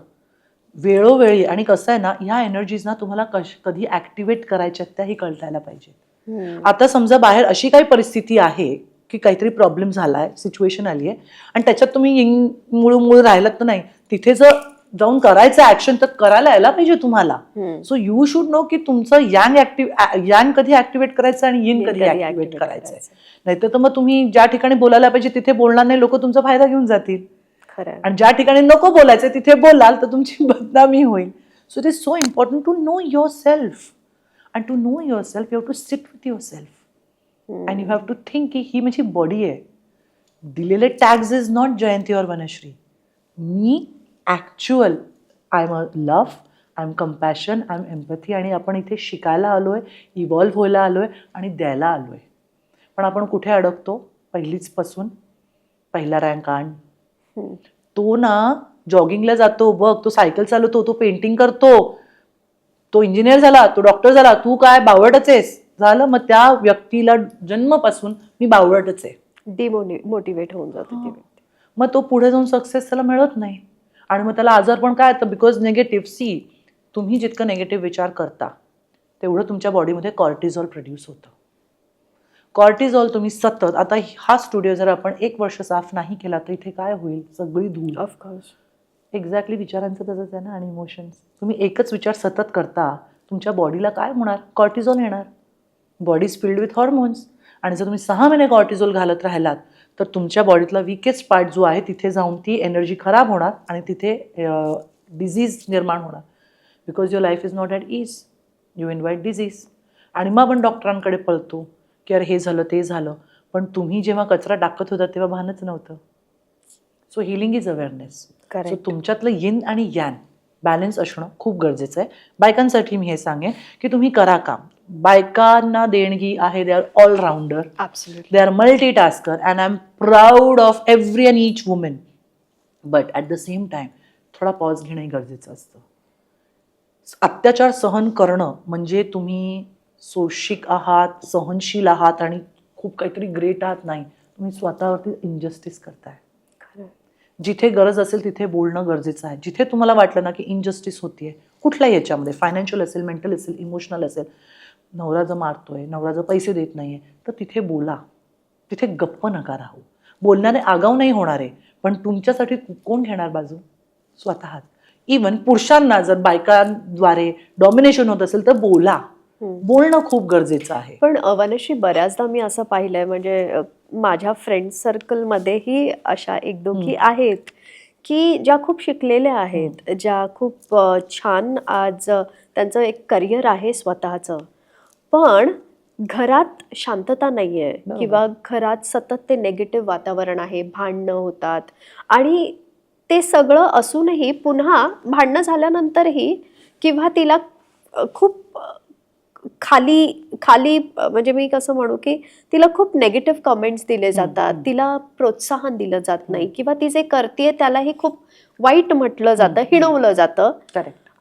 वेळोवेळी, आणि कसं आहे ना, ह्या एनर्जीज ना तुम्हाला कधी ऍक्टिव्हेट करायच्या त्याही कळतायला पाहिजे. आता समजा बाहेर अशी काही परिस्थिती आहे की काहीतरी प्रॉब्लेम झालाय, सिच्युएशन आली आहे, आणि त्याच्यात तुम्ही मूळ राहिलात तर नाही, तिथे जर जाऊन करायचं ऍक्शन तर करायला यायला पाहिजे तुम्हाला. सो यू शुड नो की तुमचं यंग कधी ऍक्टिव्हेट करायचं आणि यिन कधी ऍक्टिव्हेट करायचंय. नाहीतर मग तुम्ही ज्या ठिकाणी बोलायला पाहिजे तिथे बोलणार नाही, लोक तुमचा फायदा घेऊन जातील. आणि ज्या ठिकाणी नको बोलायचं तिथे बोलाल तर तुमची बदनामी होईल. So it is so important to know your self. And to know your self you have to sit with your self. And you have to think की ही माझी बॉडी आहे. दिलेले टॅग्स इज नॉट जयंती और वनश्री. मी actual I am a love, I am compassion, I am empathy. आणि आपण इथे शिकायला आलोय, इव्हॉल्व्ह व्हायला आलोय आणि द्यायला आलोय. पण आपण कुठे अडकतो? पहिलीच पासून पहिला रँक आण. तो ना जॉगिंगला जातो बघ, तो सायकल चालवतो, तो पेंटिंग करतो, तो इंजिनियर झाला, तो डॉक्टर झाला, तू काय बावळटच आहेस झालं. मग त्या व्यक्तीला जन्मपासून मी बावळटच आहे, डिमोटिवेट होऊन जातो ती व्यक्ती. मग तो पुढे जाऊन सक्सेस त्याला मिळत नाही. आणि मग त्याला आजार पण काय येतं? Because negative. सी, तुम्ही जितकं निगेटिव्ह विचार करता तेवढं तुमच्या बॉडीमध्ये कॉर्टिझॉल प्रोड्यूस होतं. कॉर्टिझॉल तुम्ही सतत, आता हा स्टुडिओ जर आपण 1 वर्ष साफ नाही केला तर इथे काय होईल? सगळी धूळ. ऑफकोर्स. एक्झॅक्टली विचारांचं तसंच आहे ना. आणि इमोशन्स, तुम्ही एकच विचार सतत करता, तुमच्या बॉडीला काय होणार? कॉर्टिझॉल येणार. Body is filled with hormones. आणि जर तुम्ही 6 महिने कॉर्टिझॉल घालत राहिलात तर तुमच्या बॉडीतला विकेस्ट पार्ट जो आहे तिथे जाऊन ती एनर्जी खराब होणार आणि तिथे डिझीज निर्माण होणार. Because your life is not at is, you invite disease. आणि मग आपण डॉक्टरांकडे पळतो की अरे हे झालं ते झालं. पण तुम्ही जेव्हा कचरा टाकत होता तेव्हा भानच नव्हतं. So healing is awareness. So तुमच्यातलं यिन आणि यान बॅलन्स असणं खूप गरजेचं आहे. बायकांसाठी मी हे सांगेन की तुम्ही करा काम. बायकांना देणगी आहे, they are all rounder, they are multitasker, and I am proud of every and each women. But at the same time थोडा पॉज घेणंही गरजेचं असतं. अत्याचार सहन करणं म्हणजे तुम्ही सोशिक आहात, सहनशील आहात आणि खूप काहीतरी ग्रेट आहात नाही. तुम्ही स्वतःवरती इनजस्टिस करताय. जिथे गरज असेल तिथे बोलणं गरजेचं आहे. जिथे तुम्हाला वाटलं ना की इनजस्टिस होतीये कुठल्याही याच्यामध्ये, फायनान्शियल असेल, मेंटल असेल, इमोशनल असेल, नवरा जर मारतोय, नवरा जर पैसे देत नाहीये, तर तिथे बोला. तिथे गप्प नका राहू. बोलण्याने आगाऊ नाही होणार आहे, पण तुमच्यासाठी कोण घेणार बाजू? स्वतःच. इवन पुरुषांना जर बायकांद्वारे डॉमिनेशन होत असेल तर बोला. बोलणं खूप गरजेचं आहे. पण वनश्री, बऱ्याचदा मी असं पाहिलंय, म्हणजे माझ्या फ्रेंड सर्कलमध्येही अशा एक दोघी आहेत की ज्या खूप शिकलेल्या आहेत, ज्या खूप छान आज त्यांचं एक करिअर आहे स्वतःचं, पण घरात शांतता नाहीये किंवा घरात सतत ते नेगेटिव्ह वातावरण आहे, भांडणं होतात. आणि ते सगळं असूनही पुन्हा भांडणं झाल्यानंतरही किंवा तिला खूप खाली म्हणजे मी कसं म्हणू की तिला खूप नेगेटिव्ह कमेंट्स दिले जातात, तिला प्रोत्साहन दिलं जात नाही, किंवा ती जे करते त्यालाही खूप वाईट म्हटलं जातं, हिणवलं जातं.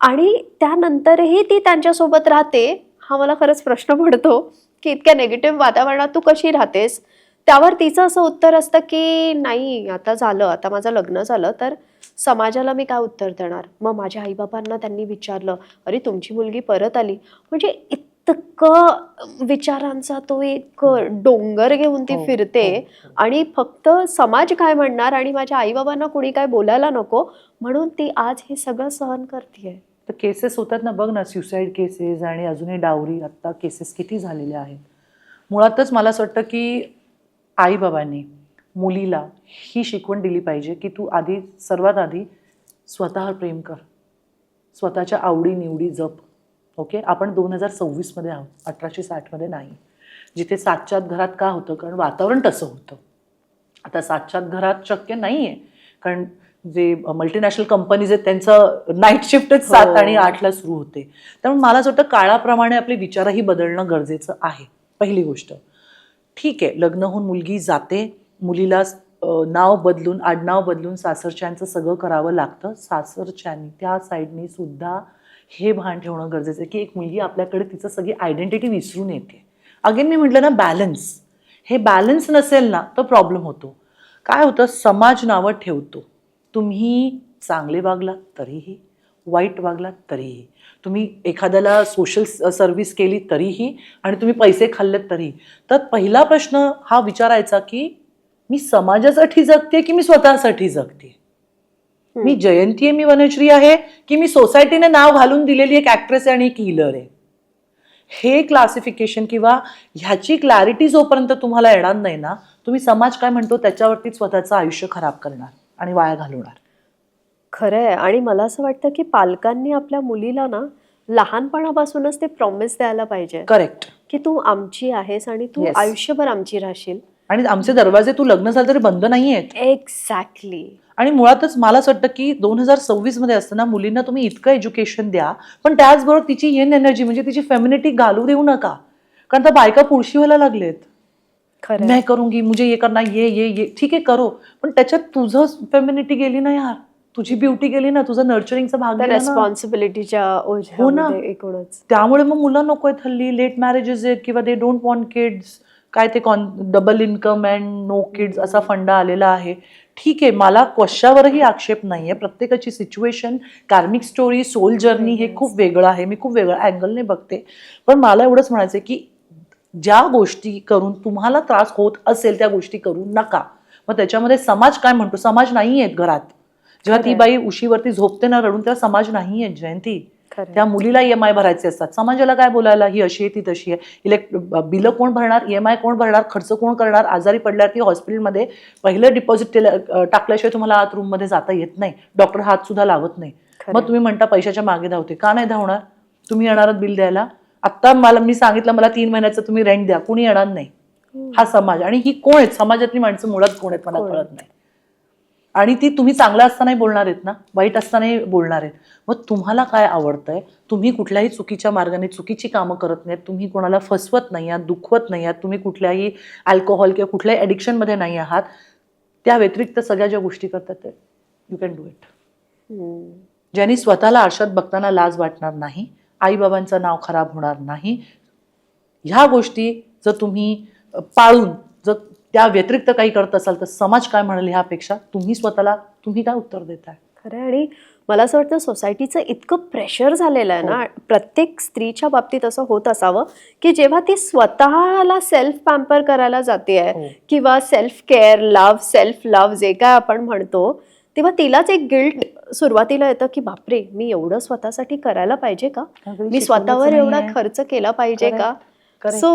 आणि त्यानंतरही ती त्यांच्यासोबत राहते. हा मला खरंच प्रश्न पडतो की इतक्या नेगेटिव्ह वातावरणात तू कशी राहतेस? त्यावर तिचं असं उत्तर असतं की नाही, आता झालं, आता माझं लग्न झालं तर समाजाला मी काय उत्तर देणार? मग माझ्या आईबाबांना त्यांनी विचारलं, अरे तुमची मुलगी परत आली. म्हणजे इतकं विचारांचा तो एक डोंगर घेऊन ती फिरते. आणि फक्त समाज काय म्हणणार आणि माझ्या आईबाबांना कोणी काय बोलायला नको म्हणून ती आज हे सगळं सहन करते. तर केसेस होतात ना, बघ ना, सुसाईड केसेस आणि अजूनही डावरी आत्ता केसेस किती झालेल्या आहेत. मुळातच मला असं वाटतं की आईबाबांनी मुलीला ही शिकवण दिली पाहिजे की तू सर्वात आधी स्वतःवर प्रेम कर, स्वतःच्या आवडीनिवडी जप. ओके, आपण 2026 मध्ये आहोत, 1860 नाही. जिथे 7च्या आत घरात का होतं? कारण वातावरण तसं होतं. आता 7च्या आत घरात शक्य नाही आहे, कारण जे मल्टीनॅशनल कंपनीज आहेत त्यांचं नाईट शिफ्टच 7 आणि 8ला सुरू होते. त्यामुळे मला असं वाटतं काळाप्रमाणे आपले विचारही बदलणं गरजेचं आहे. पहिली गोष्ट, ठीक आहे, लग्न होऊन मुलगी जाते, मुलीला नाव बदलून, आडनाव बदलून सासरच्यांचं सगळं करावं लागतं. सासरच्यांनी त्या साईडनी सुद्धा हे भान ठेवणं गरजेचं आहे की एक मुलगी आपल्याकडे तिचं सगळी आयडेंटिटी विसरून येते. अगेन मी म्हटलं ना, बॅलन्स. हे बॅलन्स नसेल ना तर प्रॉब्लेम होतो. काय होतं, समाज नावं ठेवतो. तुम्ही चांगले वागलात तरीही, वाईट वागलात तरीही, तुम्ही एखाद्याला सोशल सर्व्हिस केली तरीही, आणि तुम्ही पैसे खाल्लेत तरीही. तर पहिला प्रश्न हा विचारायचा की मी समाजासाठी जगते की मी स्वतःसाठी जगते. मी जयंती आहे, मी वनश्री आहे, की मी सोसायटीने नाव घालून दिलेली एक ऍक्ट्रेस आहे आणि एक हीलर आहे. हे क्लासिफिकेशन किंवा ह्याची क्लॅरिटी जोपर्यंत तुम्हाला येणार नाही ना, तुम्ही समाज काय म्हणतो त्याच्यावरती स्वतःचं आयुष्य खराब करणार आणि वाया घालवणार. खरंय. आणि मला असं वाटतं की पालकांनी आपल्या मुलीला ना लहानपणापासूनच ते प्रॉमिस द्यायला पाहिजे करेक्ट. की तू आमची आहेस आणि तू Yes. आयुष्यभर आमची राहशील. आणि आमचे दरवाजे तू लग्न झालं तरी बंद नाही आहेत. एक्झॅक्टली. आणि मुळातच मला असं वाटतं की 2026 मध्ये असताना मुलींना तुम्ही इतकं एज्युकेशन द्या, पण त्याचबरोबर तिची येन एनर्जी म्हणजे तिची फेमिनिटी घालू देऊ नका. कारण त्या बायका पुळशी व्हायला लागलेत. खरं मैं करूंगी, मुझे ये करना, ये ठीक आहे करो, पण त्याच्यात तुझं फेमिनिटी गेली ना यार, तुझी ब्युटी गेली ना, तुझं नर्चरिंगचा भाग गेला ना. रेस्पॉन्सिबिलिटीच्या हो ना. ओझ्यामध्ये एकूणच. त्यामुळे मग मुलं नको आहेत हल्ली, लेट मॅरेजेस आहेत किंवा दे डोंट वॉन्ट किड्स. काय ते double income and no kids असा फंडा आलेला आहे. ठीक आहे, मला कशावरही आक्षेप नाहीये. प्रत्येकाची सिच्युएशन, कार्मिक स्टोरी, सोल जर्नी हे खूप वेगळं आहे. मी खूप वेगळ्या अँगलने बघते. पण मला एवढंच म्हणायचं की ज्या गोष्टी करून तुम्हाला त्रास होत असेल त्या गोष्टी करू नका. मग त्याच्यामध्ये समाज काय म्हणतो, समाज नाही आहेत घरात. जेव्हा ती बाई उशीवरती झोपते ना रडून, तेव्हा समाज नाही आहेत जयंती. त्या मुलीला EMI भरायचे असतात. समाजाला काय बोलायला, ही अशी आहे ती तशी आहे. बिलं कोण भरणार, EMI कोण भरणार, खर्च कोण करणार, आजारी पडल्यावरती हॉस्पिटलमध्ये पहिलं डिपॉझिट टाकल्याशिवाय तुम्हाला आत रूममध्ये जाता येत नाही, डॉक्टर हात सुद्धा लावत नाही. मग तुम्ही म्हणता पैशाच्या मागे धावते. का नाही धावणार? तुम्ही येणार बिल द्यायला. आता मी सांगितलं मला 3 महिन्याचं तुम्ही रेंट द्या, कुणी येणार नाही. हा समाज. आणि ही कोण आहेत समाजातली माणसं, मुळात कोण आहेत मला कळत नाही. आणि ती तुम्ही चांगला असतानाही बोलणार आहेत ना, वाईट असतानाही बोलणार आहेत. मग तुम्हाला काय आवडतंय, तुम्ही कुठल्याही चुकीच्या मार्गाने चुकीची कामं करत नाहीत, तुम्ही कोणाला फसवत नाही आहात, दुखवत नाही आहात, तुम्ही कुठल्याही अल्कोहोल किंवा कुठल्याही ॲडिक्शनमध्ये नाही आहात, त्या व्यतिरिक्त सगळ्या ज्या गोष्टी करतात ते यू कॅन डू इट. ज्यांनी स्वतःला आरशात बघताना लाज वाटणार नाही, आईबाबांचं नाव खराब होणार नाही, ह्या गोष्टी जर तुम्ही पाळून जर त्या व्यतिरिक्त काही करत असाल तर समाज काय म्हणाल ह्यापेक्षा तुम्ही काय उत्तर देताय? खरं. आणि मला असं वाटतं सोसायटीचं इतकं प्रेशर झालेलं आहे ना, प्रत्येक स्त्रीच्या बाबतीत असं होत असावं की जेव्हा ती स्वतःला सेल्फ पॅम्पर करायला जाते किंवा सेल्फ केअर, सेल्फ लव्ह जे काय आपण म्हणतो, तेव्हा तिलाच एक गिल्ट सुरुवातीला येतं की बापरे, मी एवढं स्वतःसाठी करायला पाहिजे का, मी स्वतःवर एवढा खर्च केला पाहिजे का. सो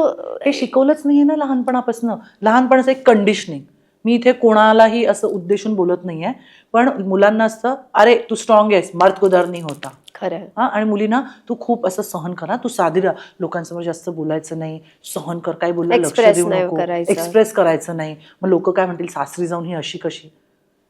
हे शिकवलंच नाहीये ना लहानपणापासून. लहानपणाचं एक कंडिशनिंग. मी इथे कोणालाही असं उद्देशून बोलत नाहीये, पण मुलांना असतं अरे तू स्ट्रॉंग आहेस, मर्द को डर नहीं होता. खरं. आणि मुलींना तू खूप असं सहन करा, तू साधी राहा, लोकांसमोर जास्त बोलायचं नाही, सहन कर, काय बोललं लक्ष देऊ नको, एक्सप्रेस करायचं नाही, मग लोक काय म्हणतील सासरी जाऊन ही अशी कशी.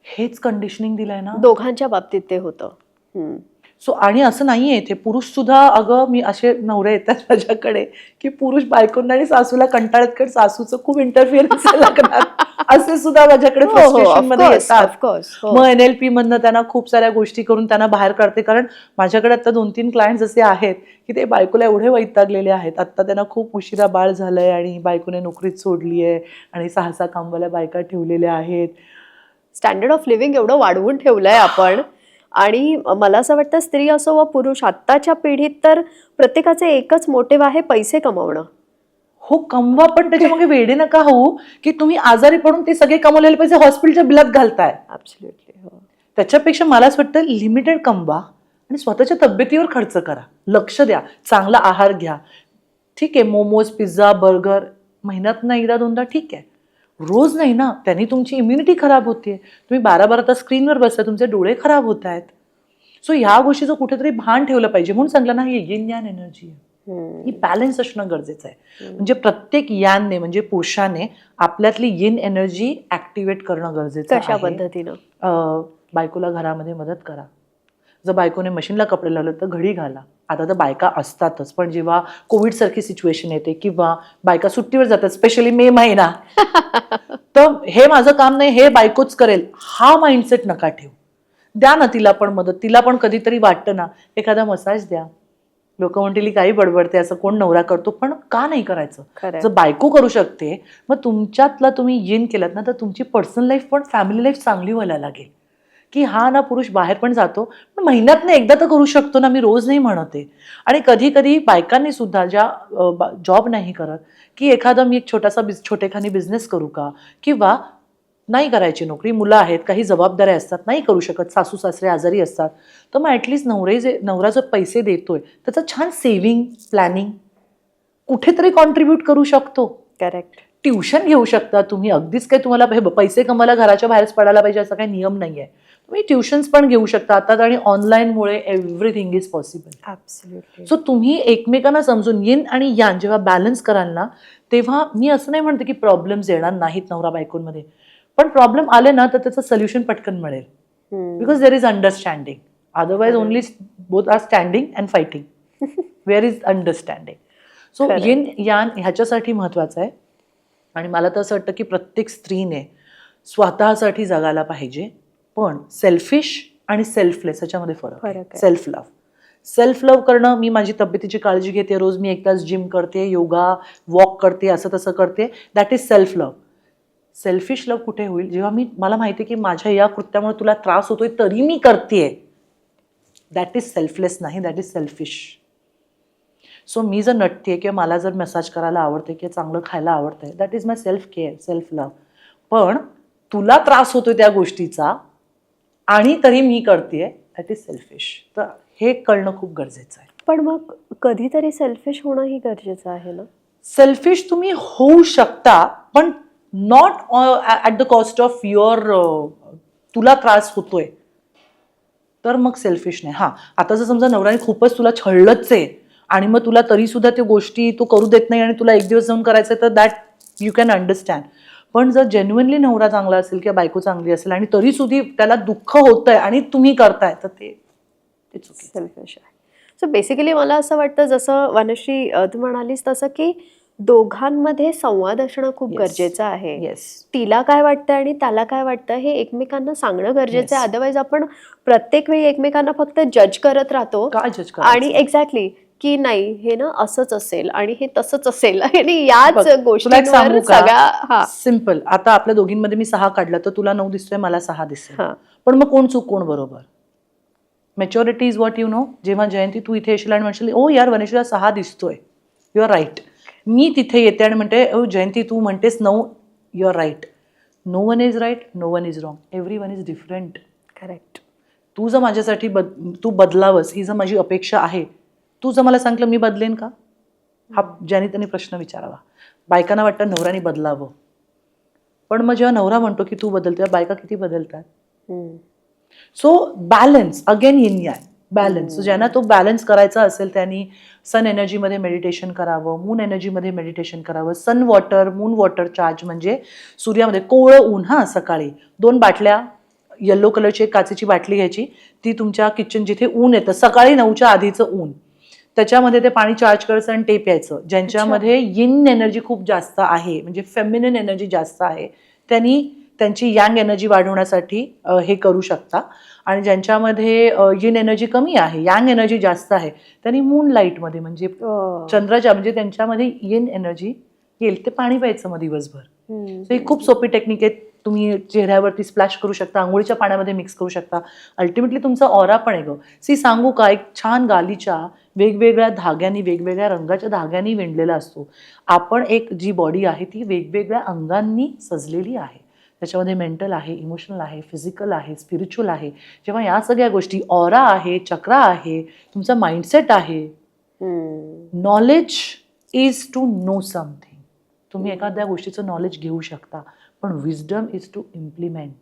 हेच कंडिशनिंग दिलंय ना. दोघांच्या बाबतीत ते होतं. सो आणि असं नाहीये इथे पुरुष सुद्धा, अगं मी असे नवरे येतात माझ्याकडे की पुरुष बायकोंना आणि सासूला कंटाळत कर, सासूचं खूप इंटरफिअरन्स लागणार, असे सुद्धा माझ्याकडे फ्रस्ट्रेशन मध्ये येतात. मग NLP मधनं त्यांना खूप साऱ्या गोष्टी करून त्यांना बाहेर काढते. कारण माझ्याकडे आता 2-3 क्लायंट्स असे आहेत की ते बायकोला एवढे वैतागलेले आहेत, आता त्यांना खूप उशिरा बाळ झालंय आणि बायकोने नोकरीच सोडली आहे आणि 6-6 कामवाल्या बायका ठेवलेल्या आहेत. स्टँडर्ड ऑफ लिव्हिंग एवढं वाढवून ठेवलंय आपण. आणि मला असं वाटतं स्त्री असो व पुरुष आत्ताच्या पिढीत तर प्रत्येकाचे एकच मोटिव्ह आहे, पैसे कमवणं. हो कमवा, पण त्याच्या मागे वेडे नका होऊ की तुम्ही आजारी पडून ते सगळे कमवलेले पैसे हॉस्पिटलच्या बिलात घालताय. ऍब्सोल्युटली. त्याच्यापेक्षा मला असं वाटतं लिमिटेड कमवा आणि स्वतःच्या तब्येतीवर खर्च करा, लक्ष द्या, चांगला आहार घ्या. ठीक आहे, मोमोज, पिझ्झा, बर्गर महिन्यातनं एकदा 2दा ठीक आहे, रोज नाही ना. त्यांनी तुमची इम्युनिटी खराब होते. तुम्ही 12-12 तास स्क्रीनवर बसता, तुमचे डोळे खराब होत आहेत. सो ह्या गोष्टीचं कुठेतरी भान ठेवलं पाहिजे. म्हणून सांगलं ना, ही यिन यान एनर्जी आहे, ही बॅलन्स असणं गरजेचं आहे. म्हणजे प्रत्येक यानने म्हणजे पुरुषाने आपल्यातली यिन एनर्जी ऍक्टिव्हेट करणं गरजेचं आहे. कशा पद्धतीनं? बायकोला घरामध्ये मदत करा. जर बायकोने मशीनला कपडे लावले तर घडी घाला. आता तर बायका असतातच, पण जेव्हा कोविड सारखी सिच्युएशन येते किंवा बायका सुट्टीवर जातात, स्पेशली मे महिना, तर हे माझं काम नाही, हे बायकोच करेल, हा माइंडसेट नका ठेवू. द्या ना तिला पण मदत. तिला पण कधीतरी वाटतं ना, एखादा मसाज द्या, लोक म्हणतील काही बडबडते, असं कोण नवरा करतो, पण का नाही करायचं? खरंय. जर बायको करू शकते, मग तुमच्यातला तुम्ही येन केलात ना, तर तुमची पर्सनल लाईफ पण फॅमिली लाईफ चांगली व्हायला लागेल. की हा ना पुरुष बाहेर पण जातो, पण महिन्यातनं एकदा तर करू शकतो ना, मी रोज नाही म्हणते. आणि कधी कधी बायकांनी सुद्धा ज्या जॉब नाही करत, की एखादा मी एक छोटासा छोटेखानी बिझनेस करू का, किंवा नाही करायची नोकरी, मुलं आहेत, काही जबाबदाऱ्या असतात, नाही करू शकत, सासू सासरे आजारी असतात, तर मग ॲटलिस्ट नवरा जर पैसे देतोय त्याचं छान सेव्हिंग प्लॅनिंग कुठेतरी कॉन्ट्रीब्यूट करू शकतो. करेक्ट. ट्युशन घेऊ शकता तुम्ही. अगदीच काही तुम्हाला पैसे कमायला घराच्या बाहेरच पडायला पाहिजे असा काही नियम नाही आहे. तुम्ही ट्युशन्स पण घेऊ शकता आता, आणि ऑनलाईनमुळे everything is possible. Absolutely. So तुम्ही एकमेकांना समजून येईन आणि यान जेव्हा बॅलन्स कराल ना, तेव्हा मी असं नाही म्हणते की प्रॉब्लेम्स येणार नाहीत नवरा बायकोंमध्ये, पण प्रॉब्लेम आले ना तर त्याचं सोल्युशन पटकन मिळेल. Because there is understanding. Otherwise only both are standing and fighting. Where is understanding? So yin yang ह्याच्यासाठी महत्वाचं आहे. आणि मला तर असं वाटतं की प्रत्येक स्त्रीने स्वतःसाठी जगायला पाहिजे, पण सेल्फिश आणि सेल्फलेस ह्याच्यामध्ये फरक आहे. Self love. सेल्फ लव्ह करणं, मी माझी तब्येतीची काळजी घेते, रोज मी 1 तास जिम करते, योगा वॉक करते, असं तसं करते, that is self love. Selfish love कुठे होईल? जेव्हा मला माहिती आहे की माझ्या या कृत्यामुळे तुला त्रास होतोय तरी मी करतेय. दॅट इज सेल्फलेस नाही, दॅट इज सेल्फिश. सो मी जर नटतेय किंवा मला जर मसाज करायला आवडते किंवा चांगलं खायला आवडतंय, that is my self care, self love. पण तुला त्रास होतोय त्या गोष्टीचा आणि तरी मी करतेय, दॅट इज सेल्फिश. तर हे कळणं खूप गरजेचं आहे. पण मग कधीतरी सेल्फिश होणंही गरजेचं आहे ना? सेल्फिश तुम्ही होऊ शकता, पण not at the cost of your, तुला त्रास होतोय तर मग सेल्फिश नाही. हां, आता जर समजा नवऱ्याने खूपच तुला छळलंच आहे आणि मग तुला तरी सुद्धा त्या गोष्टी तो करू देत नाही आणि तुला एक दिवस जाऊन करायचं, तर दॅट यू कॅन अंडरस्टँड. पण जर जेन्युइनली नवरा चांगला असेल किंवा बायको चांगली असेल आणि तरी सुद्धा त्याला दुःख होतंय आणि तुम्ही करताय, तर ते सेल्फिश आहे. सो बेसिकली मला असं वाटतं, जसं वनश्री तू म्हणालीस तसं, की दोघांमध्ये संवाद असणं खूप गरजेचं आहे. येस. तिला काय वाटतं आणि त्याला काय वाटतं हे एकमेकांना सांगणं गरजेचं आहे. अदरवाईज आपण प्रत्येक वेळी एकमेकांना फक्त जज करत राहतो. काय जज आणि एक्झॅक्टली की नाही हे ना असंच असेल आणि हे तसंच असेल आणि याच गोष्टींवर सगळ्या. सिम्पल. आता आपल्या दोघींमध्ये मी 6 काढलं तर तुला 9 दिसतोय, मला 6 दिसतोय, पण मग कोण चूक कोण बरोबर? Maturity is what you know. जेव्हा जयंती तू इथे येशील आणि म्हणशील ओ यार वनेश्वरीला 6 दिसतोय, यू आर राईट. मी तिथे येते आणि म्हणते ओ जयंती तू म्हणतेस 9, you are right. No one is right, no one is wrong, every one is different. Correct. तू जर माझ्यासाठी तू बदलावंस ही जर माझी अपेक्षा आहे, तू जर मला सांगितलं मी बदलेन का? हा ज्याने त्यांनी प्रश्न विचारावा. बायकांना वाटतं नवऱ्याने बदलावं, पण मग जेव्हा नवरा म्हणतो की तू बदल, तेव्हा बायका किती बदलतात? So balance, again yin yang, balance. ज्यांना तो बॅलन्स करायचा असेल त्यांनी सन एनर्जीमध्ये मेडिटेशन करावं, मून एनर्जीमध्ये मेडिटेशन करावं. सन वॉटर, मून वॉटर चार्ज म्हणजे सूर्यामध्ये कोवळं ऊन. हां, सकाळी 2 बाटल्या, येल्लो कलरची एक काचेची बाटली घ्यायची, ती तुमच्या किचन जिथे ऊन येतं सकाळी 9च्या आधीचं ऊन, त्याच्यामध्ये ते पाणी चार्ज करायचं आणि ते प्यायचं. ज्यांच्यामध्ये यिन एनर्जी खूप जास्त आहे, म्हणजे फेमिनिन एनर्जी जास्त आहे, त्यांनी त्यांची यांग एनर्जी वाढवण्यासाठी हे करू शकता. आणि ज्यांच्यामध्ये यिन एनर्जी कमी आहे, यांग एनर्जी जास्त आहे, त्यांनी मून लाईटमध्ये म्हणजे चंद्राच्या म्हणजे त्यांच्यामध्ये यिन एनर्जी येईल ते पाणी प्यायचं मग दिवसभर. सो ही खूप सोपी टेक्निक आहे. तुम्ही चेहऱ्यावरती स्प्लॅश करू शकता, आंघोळीच्या पाण्यामध्ये मिक्स करू शकता. अल्टिमेटली तुमचा ऑरा पण आहे गं. सांगू का, एक छान गालीच्या वेगवेगळ्या धाग्यांनी, वेगवेगळ्या रंगाच्या धाग्यांनी विणलेला असतो. आपण एक जी बॉडी आहे ती वेगवेगळ्या अंगांनी सजलेली आहे. त्याच्यामध्ये मेंटल आहे, इमोशनल आहे, फिजिकल आहे, स्पिरिच्युअल आहे. जेव्हा या सगळ्या गोष्टी, ऑरा आहे, चक्रा आहे, तुमचा माइंडसेट आहे. Knowledge is to know something. तुम्ही एखाद्या गोष्टीचं नॉलेज घेऊ शकता, पण wisdom is to implement.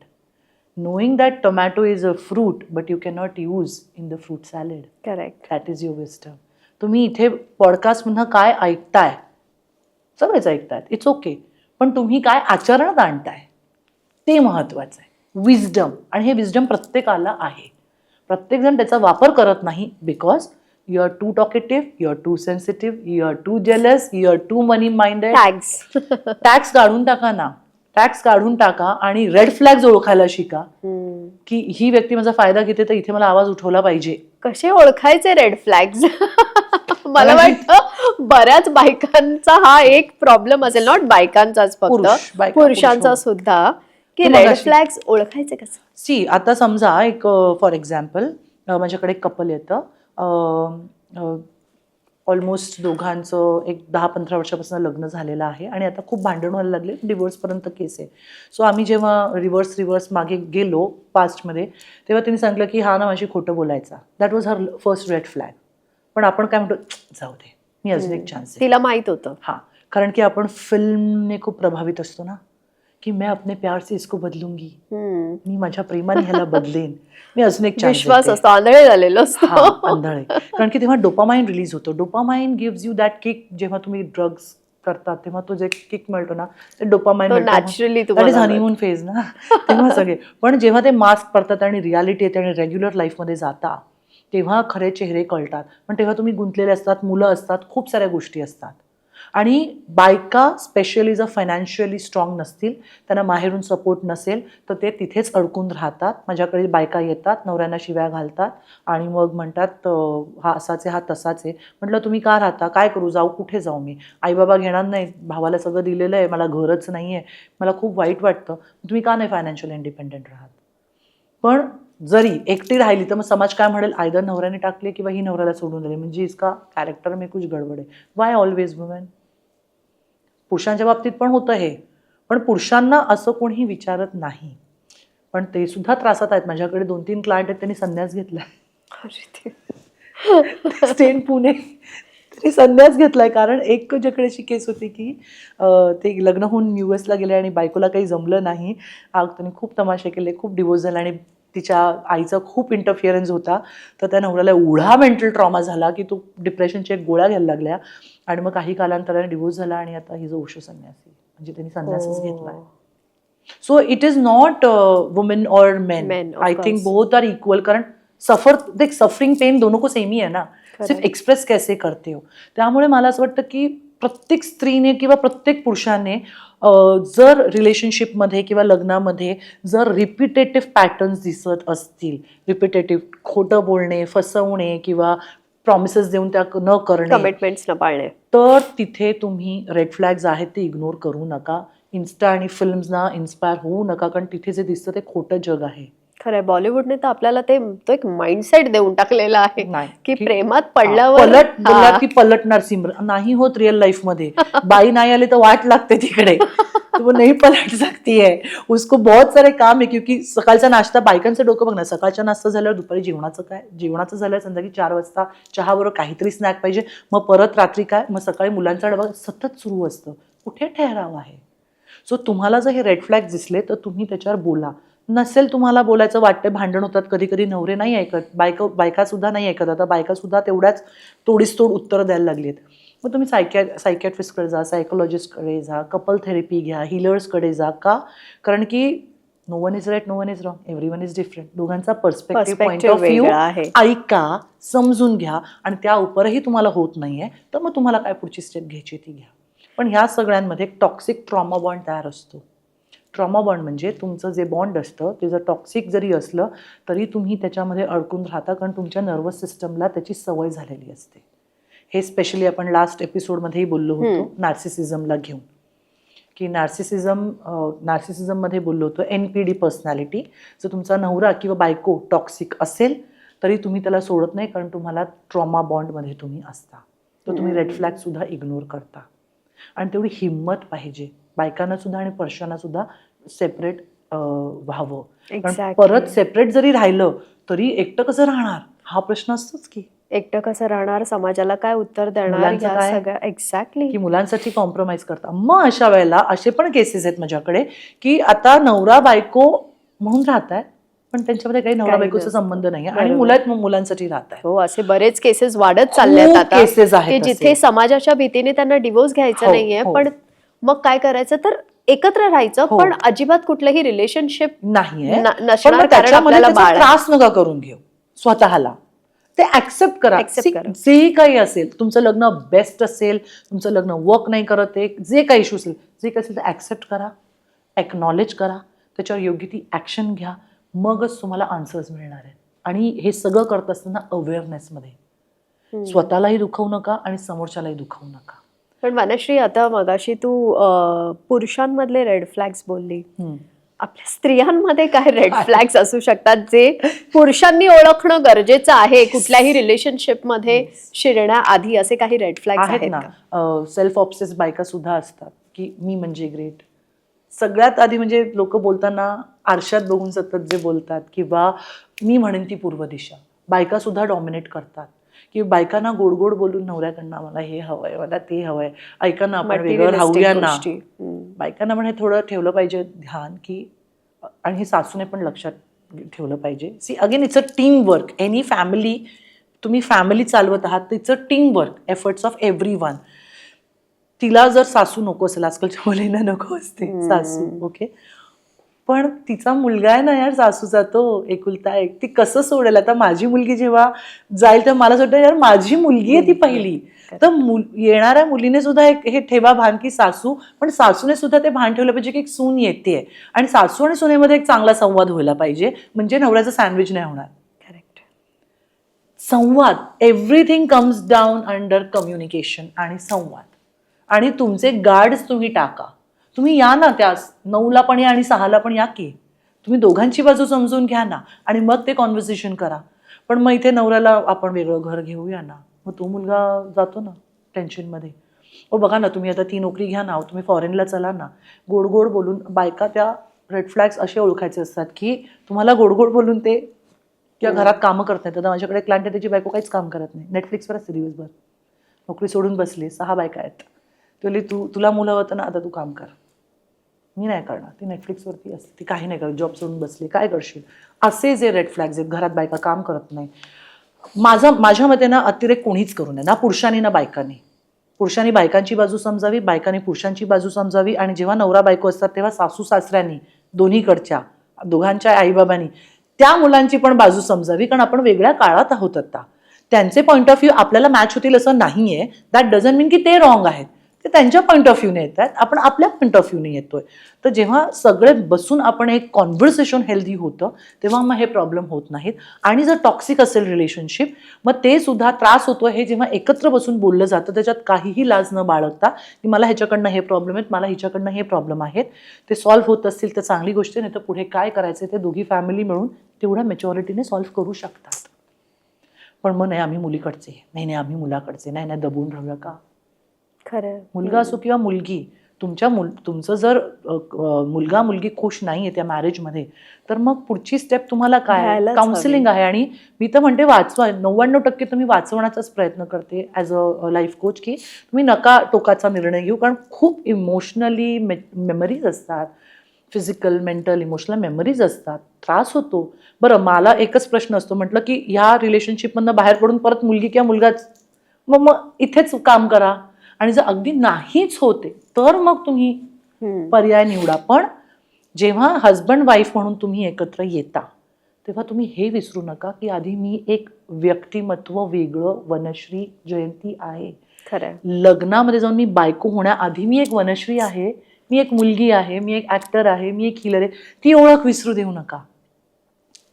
Knowing that tomato is a fruit but you can not use in the fruit salad. Correct. That is your wisdom. तुम्ही इथे podcast म्हणून काय ऐकताय, सगळेच ऐकतायत, इट्स ओके, पण तुम्ही काय आचरणात आणताय ते महत्वाचं आहे. विजडम. आणि हे विजडम प्रत्येकाला आहे. प्रत्येकजण त्याचा वापर करत नाही, because you are too talkative, you are too sensitive, you are too jealous, you are too money minded. Tax काढून टाका ना, टॅक्स काढून टाका आणि रेड फ्लॅग्स ओळखायला शिका, की ही व्यक्ती माझा फायदा घेते तर इथे मला आवाज उठवला पाहिजे. कसे ओळखायचे रेड फ्लॅग्स? मला वाटतं बऱ्याच बायकांचा हा एक प्रॉब्लेम असेल, नॉट बायकांचाच फक्त, पुरुषांचा सुद्धा, की रेड फ्लॅग्स ओळखायचे कसं. सी आता समजा एक फॉर एक्झाम्पल माझ्याकडे एक कपल येतं, ऑलमोस्ट दोघांचं एक 10-15 वर्षापासून लग्न झालेलं आहे आणि आता खूप भांडण व्हायला लागले, डिवोर्सपर्यंत केस आहे. सो आम्ही जेव्हा रिव्हर्स मागे गेलो पास्टमध्ये, तेव्हा तिने सांगितलं की हा ना माझी खोटं बोलायचा. That was her first red flag. पण आपण काय म्हणतो, जाऊ दे, मी अजून एक चान्स. तिला माहित होतं. हां, कारण की आपण फिल्मने खूप प्रभावित असतो ना, की मैं अपने प्यार से इसको बदलूंगी, मी माझ्या प्रेमाने ह्याला बदलेन, मी अजून एक चान्स. विश्वास असतो, आंधळे झालेलो असतो. आंधळे. कारण की तेव्हा डोपामाइन रिलीज होतो. Dopamine gives you that kick. जेव्हा तुम्ही ड्रग्स करतात तेव्हा तो जे किक मिळतो ना, ते dopamine naturally that is honeymoon phase ना. तेव्हा सगळे. पण जेव्हा ते मास्क पडतात आणि रियालिटी येते आणि रेग्युलर लाईफमध्ये जाता, तेव्हा खरे चेहरे कळतात. पण तेव्हा तुम्ही गुंतलेले असतात, मुलं असतात, खूप साऱ्या गोष्टी असतात. आणि बायका स्पेशली जर फायनान्शियली स्ट्रॉंग नसतील, त्यांना माहेरून सपोर्ट नसेल, तर ते तिथेच अडकून राहतात. माझ्याकडे बायका येतात, नवऱ्यांना शिव्या घालतात आणि मग म्हणतात हा असाच आहे, हा तसाच आहे. म्हटलं तुम्ही का राहता, काय करू, जाऊ, कुठे जाऊ मी, आईबाबा घेणार नाही, भावाला सगळं दिलेलं आहे, मला घरच नाही आहे, मला खूप वाईट वाटतं, तुम्ही का नाही फायनान्शियल इंडिपेंडेंट राहत. पण जरी एकटी राहिली तर मग समाज काय म्हणेल, आयदर नवऱ्याने टाकले किंवा ही नवऱ्याला सोडून दिले, म्हणजे इसका कॅरेक्टर में कुछ गडबड आहे. Y always women. पुरुषांच्या बाबतीत पण होतं हे, पण पुरुषांना असं कोणीही विचारत नाही. पण ते सुद्धा त्रासात आहेत. माझ्याकडे 2-3 क्लायंट आहेत, त्यांनी संन्यास घेतलाय. स्टेन पुणे, त्यांनी संन्यास घेतलाय. कारण एक माझ्याकडे अशी केस होती की ते लग्न होऊन US ला गेले आणि बायकोला काही जमलं नाही. त्यांनी खूप तमाशे केले, खूप डिवोर्स झाला आणि तिच्या आईचा खूप इंटरफिअरन्स होता. तर त्या नवऱ्याला एवढा मेंटल ट्रॉमा झाला की तो डिप्रेशनच्या गोळ्या घ्यायला लागल्या आणि मग काही कालांतराने डिवोर्स झाला आणि आता ही जो ओशो संन्यासी, म्हणजे त्यांनी संन्यासच घेतलाय. So it is not women और men. I think both are equal. कारण सफरिंग पेन दोनों को सेम ही है ना, सिर्फ एक्सप्रेस कैसे करते हो. त्यामुळे मला असं वाटतं की प्रत्येक स्त्रीने किंवा प्रत्येक पुरुषाने जर रिलेशनशिपमध्ये किंवा लग्नामध्ये जर रिपिटेटिव्ह पॅटर्न्स दिसत असतील, रिपिटेटिव्ह खोटं बोलणे, फसवणे किंवा प्रॉमिसेस देऊन त्या न करणे, कमिटमेंट्स न पाळणे, तर तिथे तुम्ही रेड फ्लॅग्स आहेत ते इग्नोर करू नका. इन्स्टा आणि फिल्म्सना इन्स्पायर होऊ नका, कारण तिथे जे दिसतं ते खोटं जग आहे. खरंय, बॉलिवूडने तर आपल्याला तो एक माइंडसेट देऊन टाकलेला आहे की प्रेमात पडल्यावर पलट बोललात की पलटणार. सिमरन नाही होत रिअल लाईफ मध्ये. बाई नाही आली तर वाट लागते तिकडे, तो नाही पलट सकती है. उसको बहुत सारे काम आहे. क्योंकि सकाळचा नाश्ता, बायकांचं डोकं बघ ना, सकाळचा नाश्ता झाल्यावर दुपारी जेवणाचं काय, जेवणाचं झाल्यावर संध्याकाळी 4 वाजता चहाबरोबर काहीतरी स्नॅक पाहिजे, मग परत रात्री काय, मग सकाळी मुलांचा डबा सतत सुरू असतं. कुठे ठहराव आहे. सो तुम्हाला जर हे रेड फ्लॅग दिसले तर तुम्ही त्याच्यावर बोला. नसेल तुम्हाला बोलायचं वाटतं, भांडण होतात कधी कधी, नवरे नाही ऐकत, बायका सुद्धा नाही ऐकत. आता बायका सुद्धा तेवढ्याच तोडीस-तोड उत्तरं द्यायला लागली आहेत. मग तुम्ही सायकॅट्रिस्टकडे जा, सायकोलॉजिस्टकडे जा, कपल थेरपी घ्या, हिलर्सकडे जा. का? कारण की no one is right, no one is wrong, everyone is different. दोघांचा पर्स्पेक्टिव्ह, पॉईंट ऑफ व्ह्यू ऐका, समजून घ्या आणि त्या उपरही तुम्हाला होत नाहीये तर मग तुम्हाला काय पुढची स्टेप घ्यायची ती घ्या. पण ह्या सगळ्यांमध्ये एक टॉक्सिक ट्रॉमा बॉन्ड तयार असतो. ट्रॉमा बॉन्ड म्हणजे तुमचं जे बॉन्ड असतं ते जर टॉक्सिक जरी असलं तरी तुम्ही त्याच्यामध्ये अडकून राहता, कारण तुमच्या नर्वस सिस्टमला त्याची सवय झालेली असते. हे स्पेशली आपण लास्ट एपिसोडमध्येही बोललो होतो नार्सिसिझमला घेऊन, की नार्सिसिझममध्ये बोललो होतो NPD पर्सनॅलिटी. जर तुमचा नवरा किंवा बायको टॉक्सिक असेल तरी तुम्ही त्याला सोडत नाही, कारण तुम्हाला ट्रॉमा बॉन्डमध्ये तुम्ही असता. तर तुम्ही रेड फ्लॅग सुद्धा इग्नोर करता. आणि तेवढी हिंमत पाहिजे बायकांना सुद्धा आणि पुरुषांना सुद्धा सेपरेट व्हावं. कारण परत सेपरेट जरी राहिलं तरी एकटं कसं राहणार हा प्रश्न असतोच की. एकटं कसं राहणार, समाजाला काय उत्तर देणार, सगळं एक्झॅक्टली, की मुलांसाठी कॉम्प्रोमाइज करता. मग अशा वेळेला असे पण केसेस आहेत माझ्याकडे की आता नवरा बायको म्हणून राहतायत पण त्यांच्यामध्ये काही नवरा बायकोचा संबंध नाही आणि मुलांसाठी राहताय. हो, असे बरेच केसेस वाढत चाललेत आता, केसेस आहेत जिथे समाजाच्या भीतीने त्यांना डिवोर्स घ्यायचा नाहीये, पण मग काय करायचं तर एकत्र राहायचं, पण अजिबात कुठलंही रिलेशनशिप नाहीये नसणार, कारण आपल्याला त्रास नका करून घेऊ स्वतःला. ते ऍक्सेप्ट करा. जे काही असेल, तुमचं लग्न बेस्ट असेल, तुमचं लग्न वर्क नाही करत आहे, जे काही इश्यू असेल, जे काही असेल ते ऍक्सेप्ट करा, एक्नॉलेज करा, त्याच्यावर योग्य ती ऍक्शन घ्या, मगच तुम्हाला आन्सर्स मिळणार आहेत. आणि हे सगळं करत असताना अवेअरनेसमध्ये. स्वतःलाही दुखवू नका आणि समोरच्यालाही दुखवू नका. पण वनश्री, आता मगाशी तू पुरुषांमधले रेड फ्लॅग्स बोलली, आपल्या स्त्रियांमध्ये काय रेड फ्लॅग्स असू शकतात जे पुरुषांनी ओळखणं गरजेचं आहे कुठल्याही रिलेशनशिप मध्ये शिरण्याआधी? असे काही रेड फ्लॅग्स आहेत आहेत ना. का? सेल्फ ऑब्सेस बायका सुद्धा असतात की मी म्हणजे ग्रेट. सगळ्यात आधी म्हणजे लोक बोलताना आरशात बघून सतत जे बोलतात, किंवा मी म्हणेन ती पूर्व दिशा, बायका सुद्धा डॉमिनेट करतात. की बायकांना गोड गोड बोलून नवऱ्याकडनं मला हे हवंय, मला ते हवंय, ऐका ना आपण वेगळं राहूया ना. बायकांना पण हे थोडं ठेवलं पाहिजे ध्यान, की आणि हे सासूने पण लक्षात ठेवलं पाहिजे. See again it's a team work. Any family, तुम्ही फॅमिली चालवत आहात, it's a team work, efforts of every one. तिला जर सासू नको असेल, आजकालच्या मुलींना नको असते सासू, ओके, पण तिचा मुलगा आहे ना यार सासूचा, तो एकुलता एक, ती कसं सोडेल? आता माझी मुलगी जेव्हा जाईल तेव्हा मला वाटतं यार माझी मुलगी आहे ती पहिली. तर येणाऱ्या मुलीने सुद्धा एक हे ठेवा भान की सासू, पण सासूने सुद्धा ते भान ठेवलं पाहिजे की एक सून येते आणि सासू आणि सुनेमध्ये एक चांगला संवाद व्हायला पाहिजे, म्हणजे नवऱ्याचं सँडविच नाही होणार. करेक्ट. संवाद, everything comes down under communication आणि संवाद. आणि तुमचे गार्ड्स तुम्ही टाका. तुम्ही या ना, त्या 9ला पण या आणि 6ला पण या की, तुम्ही दोघांची बाजू समजून घ्या ना आणि मग ते कॉन्व्हर्सेशन करा. पण मग इथे नवऱ्याला आपण वेगळं घर घेऊया ना, मग तो मुलगा जातो ना टेन्शनमध्ये. हो बघा ना, तुम्ही आता ती नोकरी घ्या ना, तुम्ही फॉरेनला चला ना. गोड गोड बोलून बायका, त्या रेड फ्लॅग्स असे ओळखायचे असतात की तुम्हाला गोड गोड बोलून ते किंवा घरात कामं करत नाहीत. आता माझ्याकडे क्लायंट आहे, त्याची बायको काहीच काम करत नाही, नेटफ्लिक्सवर असते दिवसभर, नोकरी सोडून बसली, 6 बायका आहेत. ती तुला मुलं होतं ना, आता तू काम कर. मी नाही करणार, ती नेटफ्लिक्सवरती असते, ती काही नाही करत, जॉब सोडून बसली, काय करशील? असे जे रेड फ्लॅग्स आहेत, घरात बायका काम करत नाही. माझ्या मते ना अतिरेक कोणीच करू नये, ना पुरुषांनी ना बायकांनी. पुरुषांनी बायकांची बाजू समजावी, बायकांनी पुरुषांची बाजू समजावी. आणि जेव्हा नवरा बायको असतात तेव्हा सासू सासऱ्यांनी, दोन्हीकडच्या दोघांच्या आईबाबांनी त्या मुलांची पण बाजू समजावी, कारण आपण वेगळ्या काळात आहोत आता. त्यांचे पॉईंट ऑफ व्ह्यू आपल्याला मॅच होतील असं नाहीये. दॅट डझंट मीन की ते रॉंग आहेत, ते त्यांच्या पॉईंट ऑफ व्ह्यूने येत आहेत, आपण आपल्या पॉईंट ऑफ व्ह्यूने येतोय. तर जेव्हा सगळे बसून आपण एक कॉन्व्हर्सेशन हेल्दी होतं, तेव्हा मग हे प्रॉब्लेम होत नाहीत. आणि जर टॉक्सिक असेल रिलेशनशिप, मग ते सुद्धा त्रास होतो हे जेव्हा एकत्र बसून बोललं जातं, त्याच्यात काहीही लाज न बाळगता की मला ह्याच्याकडनं हे प्रॉब्लेम आहेत, मला हिच्याकडनं हे प्रॉब्लेम आहेत, ते सॉल्व्ह होत असतील तर चांगली गोष्ट, नाही तर पुढे काय करायचं ते दोघी फॅमिली मिळून तेवढ्या मॅच्युरिटीने सॉल्व्ह करू शकतात. पण मग नाही आम्ही मुलीकडचे, नाही नाही आम्ही मुलाकडचे, नाही नाही दबून राहूया का? खरं. मुलगा असो किंवा मुलगी, तुमचं जर मुलगा मुलगी खुश नाहीये त्या मॅरेजमध्ये, तर मग पुढची स्टेप तुम्हाला काय? काउन्सिलिंग आहे. आणि मी तर म्हणते वाचवा, 99% तुम्ही वाचवण्याचाच प्रयत्न करते ॲज अ लाईफ कोच, की तुम्ही नका टोकाचा निर्णय घेऊ, कारण खूप इमोशनली मेमरीज असतात, फिजिकल मेंटल इमोशनल मेमरीज असतात, त्रास होतो. बरं, मला एकच प्रश्न असतो, म्हटलं की ह्या रिलेशनशिपमधनं बाहेर पडून परत मुलगी किंवा मुलगाच, मग इथेच काम करा. आणि जर अगदी नाहीच होते तर मग तुम्ही पर्याय निवडा. पण जेव्हा हजबंड वाईफ म्हणून तुम्ही एकत्र येता, तेव्हा तुम्ही हे विसरू नका की आधी मी एक व्यक्तिमत्व वेगळं वनश्री जयंती आहे. खरं. लग्नामध्ये जाऊन मी बायको होण्याआधी मी एक वनश्री आहे, मी एक मुलगी आहे, मी एक ऍक्टर आहे, मी एक हिलर आहे. ती ओळख विसरू देऊ नका.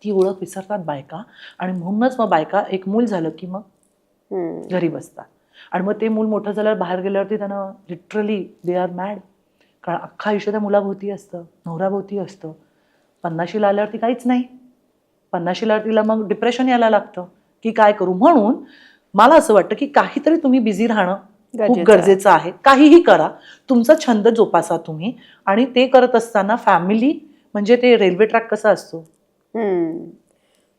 ती ओळख विसरतात बायका, आणि म्हणूनच मग बायका एक मूल झालं की मग घरी बसतात. आणि मग ते मूल मोठं झाल्यावर बाहेर गेल्यावरती त्यांना लिटरली दे आर मॅड, कारण अख्खा आयुष्य त्या मुलाभोवती असतं, नवऱ्याभोवती असतं. 50शीला आल्यावरती काहीच नाही. 50शीला तिला मग डिप्रेशन यायला लागतं की काय करू. म्हणून मला असं वाटतं की काहीतरी तुम्ही बिझी राहणं खूप गरजेचं आहे. काहीही करा, तुमचा छंद जोपासा तुम्ही. आणि ते करत असताना फॅमिली म्हणजे ते रेल्वे ट्रॅक कसा असतो,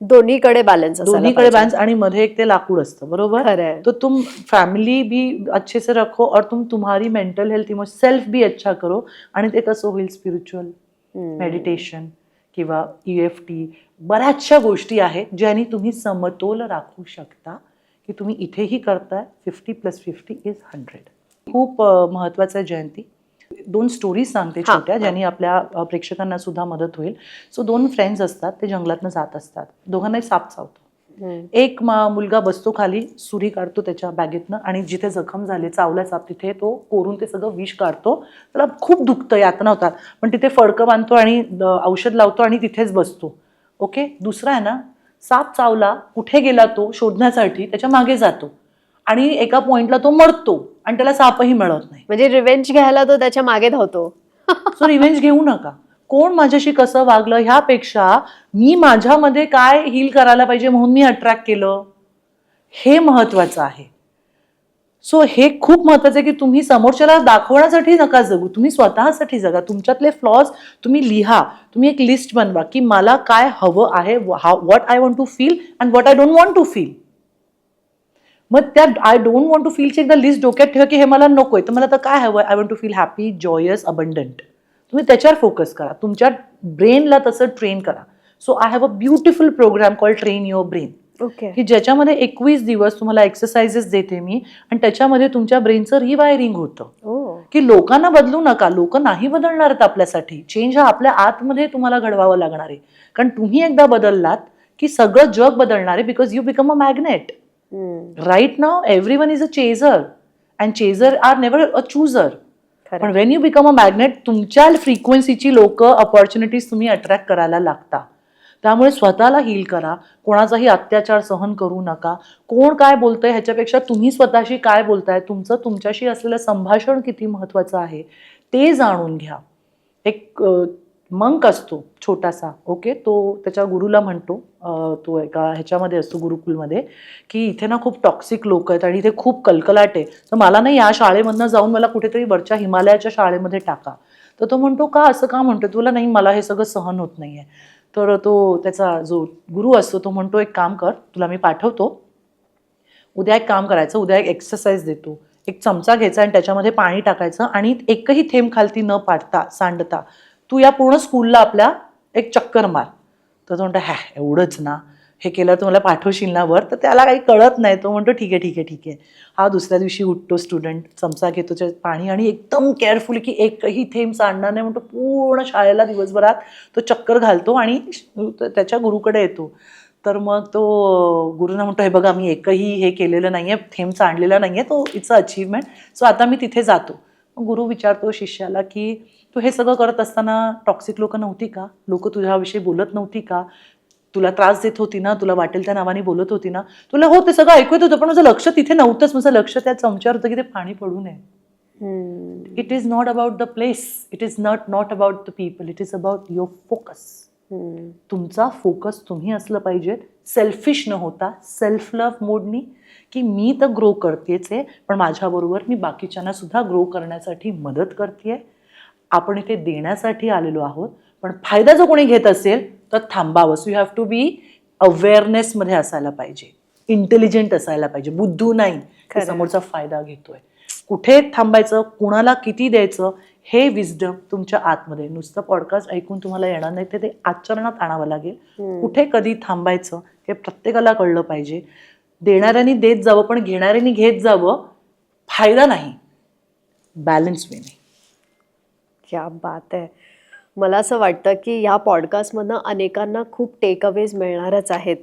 दोन्हीकडे बॅलन्स, दोन्हीकडे बॅलन्स, आणि मध्ये एक ते लाकूड असतं, बरोबर. तो तुम फॅमिली भी अच्छे से रखो और तुम्हारी मेंटल हेल्थ इमोशन सेल्फ भी अच्छा करो. आणि ते कसं होईल, स्पिरिच्युअल मेडिटेशन किंवा EFT, बऱ्याचशा गोष्टी आहेत ज्यांनी तुम्ही समतोल राखू शकता, की तुम्ही इथेही करताय. 50+50 इज 100. खूप महत्वाचं आहे जयंती. 2 स्टोरीज सांगते छोट्या, ज्यांनी आपल्या प्रेक्षकांना सुद्धा मदत होईल. सो 2 फ्रेंड्स असतात, ते जंगलातनं जात असतात. दोघांनाही साप चावतो. एक मुलगा बसतो खाली, सुरी काढतो त्याच्या बॅगेतनं, आणि जिथे जखम झाली, चावला साप, तिथे तो कोरून ते सगळं विष काढतो. त्याला खूप दुखतं, यातना होतात, पण तिथे फडकं बांधतो आणि औषध लावतो आणि तिथेच बसतो. ओके. दुसरा आहे ना, साप चावला, कुठे गेला तो शोधण्यासाठी त्याच्या मागे जातो. आणि एका पॉइंटला तो मरतो आणि त्याला सापही मिळत नाही. म्हणजे रिव्हेंज घ्यायला तो त्याच्या मागे धावतो. सो रिव्हेंज घेऊ नका. कोण माझ्याशी कसं वागलं ह्यापेक्षा मी माझ्यामध्ये काय हील करायला पाहिजे म्हणून मी अट्रॅक्ट केलं, हे महत्वाचं आहे. सो हे खूप महत्वाचं आहे की तुम्ही समोरच्याला दाखवण्यासाठी नका जगू, तुम्ही स्वतःसाठी जगा. तुमच्यातले फ्लॉज तुम्ही लिहा, तुम्ही एक लिस्ट बनवा की मला काय हवं आहे, what I want to feel and what I don't want to feel. मग त्या आय डोंट वॉन्ट टू फीलची एकदा लिस्ट डोक्यात ठेवा की हे मला नकोय, तर मला तर काय हवं, I want to feel happy, joyous, abundant. तुम्ही त्याच्यावर फोकस करा, तुमच्या ब्रेनला तसं ट्रेन करा. So I have a beautiful programme called train your brain, okay. की ज्याच्यामध्ये 21 दिवस तुम्हाला एक्सरसाइजेस देते मी आणि त्याच्यामध्ये तुमच्या ब्रेनचं रिवायरिंग होतं. की लोकांना बदलू नका, लोक नाही बदलणार आहेत आपल्यासाठी. चेंज हा आपल्या आतमध्ये तुम्हाला घडवावं लागणार आहे. कारण तुम्ही एकदा बदललात की सगळं जग बदलणार आहे, because you become a magnet. Right now everyone is a chaser and chaser are never a chooser. पण when you become a magnet, तुमच्या फ्रिक्वेन्सीची लोक, अपॉर्च्युनिटीज तुम्ही अट्रॅक्ट करायला लागता. त्यामुळे स्वतःला हील करा, कोणाचाही अत्याचार सहन करू नका. कोण काय बोलतंय ह्याच्यापेक्षा तुम्ही स्वतःशी काय बोलताय, तुमचं तुमच्याशी असलेलं संभाषण किती महत्वाचं आहे ते जाणून घ्या. एक मंक असतो छोटासा, ओके, तो त्याच्या गुरुला म्हणतो, तो एका ह्याच्यामध्ये असतो गुरुकुलमध्ये, की इथे ना खूप टॉक्सिक लोक आहेत आणि इथे खूप कलकलाट आहे, तर मला ना या शाळेमधनं जाऊन मला कुठेतरी वरच्या हिमालयाच्या शाळेमध्ये टाका. तर तो म्हणतो का, असं का म्हणतो तुला, नाही मला हे सगळं सहन होत नाहीये. तर तो त्याचा जो गुरु असतो तो म्हणतो एक काम कर, तुला मी पाठवतो, उद्या एक काम करायचं, उद्या एक एक्सरसाइज देतो, एक चमचा घ्यायचा आणि त्याच्यामध्ये पाणी टाकायचं आणि एकही थेंब खालती न पाडता सांडता तू या पूर्ण स्कूलला आपल्या एक चक्कर मार. तर तो म्हणतो एवढंच ना, हे केलं तर मला पाठवशील ना वर. तर त्याला काही कळत नाही, तो म्हणतो ठीक आहे ठीक आहे ठीक आहे. हा दुसऱ्या दिवशी उठतो स्टुडंट, चमचा घेतो त्याच्यात पाणी आणि एकदम केअरफुली की एकही थेंब सांडणार नाही म्हणतो, पूर्ण शाळेला दिवसभरात तो चक्कर घालतो आणि त्याच्या गुरुकडे येतो. तर मग तो गुरुना म्हणतो, हे बघा मी एकही हे केलेलं नाहीये, थेंब सांडलेला नाहीये, तो इट्स अ अचीवमेंट, सो आता मी तिथे जातो. मग गुरु विचारतो शिष्याला की तू हे सगळं करत असताना टॉक्सिक लोक नव्हती का, लोक तुझ्याविषयी बोलत नव्हती का, तुला त्रास देत होती ना, तुला वाटेल त्या नावाने बोलत होती ना, तुला हो ते सगळं ऐकू येत होतं, पण माझं लक्ष तिथे नव्हतंच, माझं लक्ष त्या चमच्यावर होतं की ते पाणी पडू नये. It is not about the place, it is not about the people, it is about your focus. तुमचा फोकस तुम्ही असलं पाहिजे, सेल्फिश न होता, सेल्फ लव्ह मोडनी, की मी तर ग्रो करतेच आहे, पण माझ्याबरोबर मी बाकीच्यांना सुद्धा ग्रो करण्यासाठी मदत करतेय. आपण इथे देण्यासाठी आलेलो आहोत, पण फायदा जो कोणी घेत असेल तर थांबावं. So you have to be अवेअरनेसमध्ये असायला पाहिजे, इंटेलिजंट असायला पाहिजे, बुद्धू नाही की समोरचा फायदा घेतोय. कुठे थांबायचं, कुणाला किती द्यायचं, हे विजडम तुमच्या आतमध्ये. नुसतं पॉडकास्ट ऐकून तुम्हाला येणार नाही, ते आचरणात आणावं लागेल. कुठे कधी थांबायचं हे प्रत्येकाला कळलं पाहिजे. देणाऱ्यांनी देत जावं, पण घेणाऱ्यांनी घेत जावं. फायदा नाही, बॅलन्स वे नाही. क्या बात आहे. मला असं वाटतं की ह्या पॉडकास्टमधनं अनेकांना खूप टेक अवेज मिळणारच आहेत.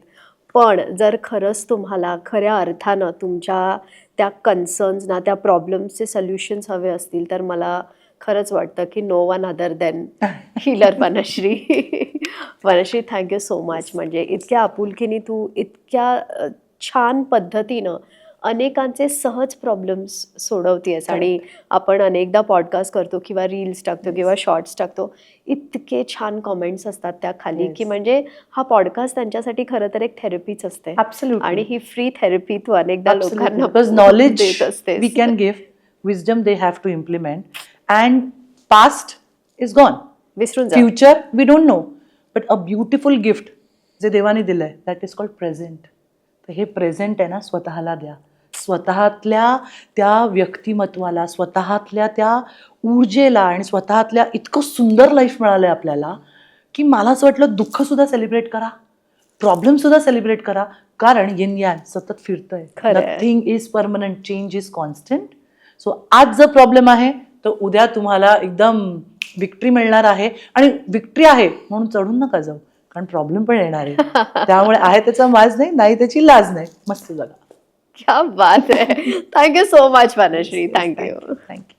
पण जर खरंच तुम्हाला खऱ्या अर्थानं तुमच्या त्या कन्सर्न्सना, त्या प्रॉब्लेम्सचे सोल्युशन्स हवे असतील, तर मला खरंच वाटतं की no one other than healer Vanashree. Vanashree, thank you so much. म्हणजे इतक्या आपुलकीने तू इतक्या छान पद्धतीनं अनेकांचे सहज प्रॉब्लेम्स सोडवतेस. आणि आपण अनेकदा पॉडकास्ट करतो किंवा रील्स टाकतो किंवा शॉर्ट्स टाकतो, इतके छान कॉमेंट्स असतात त्या खाली, की म्हणजे हा पॉडकास्ट त्यांच्यासाठी खरं तर एक थेरपीच असते. आणि ही फ्री थेरपी तू अनेकदा लोकांना नॉलेज देत असते. We can give, wisdom they have to implement. And past is gone, विसरून जा. Future we don't know, but a beautiful gift जे देवाने दिलंय दॅट इज कॉल्ड प्रेझेंट. तर हे प्रेझेंट आहे ना, स्वतःला द्या. स्वतःतल्या त्या व्यक्तिमत्वाला, स्वतःतल्या त्या ऊर्जेला आणि स्वतःतल्या इतकं सुंदर लाईफ मिळालंय आपल्याला, की मला असं वाटलं दुःख सुद्धा सेलिब्रेट करा, प्रॉब्लेम सुद्धा सेलिब्रेट करा. कारण येन यान सतत फिरतंय. Nothing is permanent, change is constant. So आज जर प्रॉब्लेम आहे तर उद्या तुम्हाला एकदम विक्ट्री मिळणार आहे. आणि विक्ट्री आहे म्हणून चढून नका जाऊ, कारण प्रॉब्लेम पण येणार आहे. त्यामुळे आहे त्याचा माज नाही, नाही त्याची लाज नाही. मस्त जगा. क्या बात आहे. Thank you so much Vanashree. Thank you. Thank you.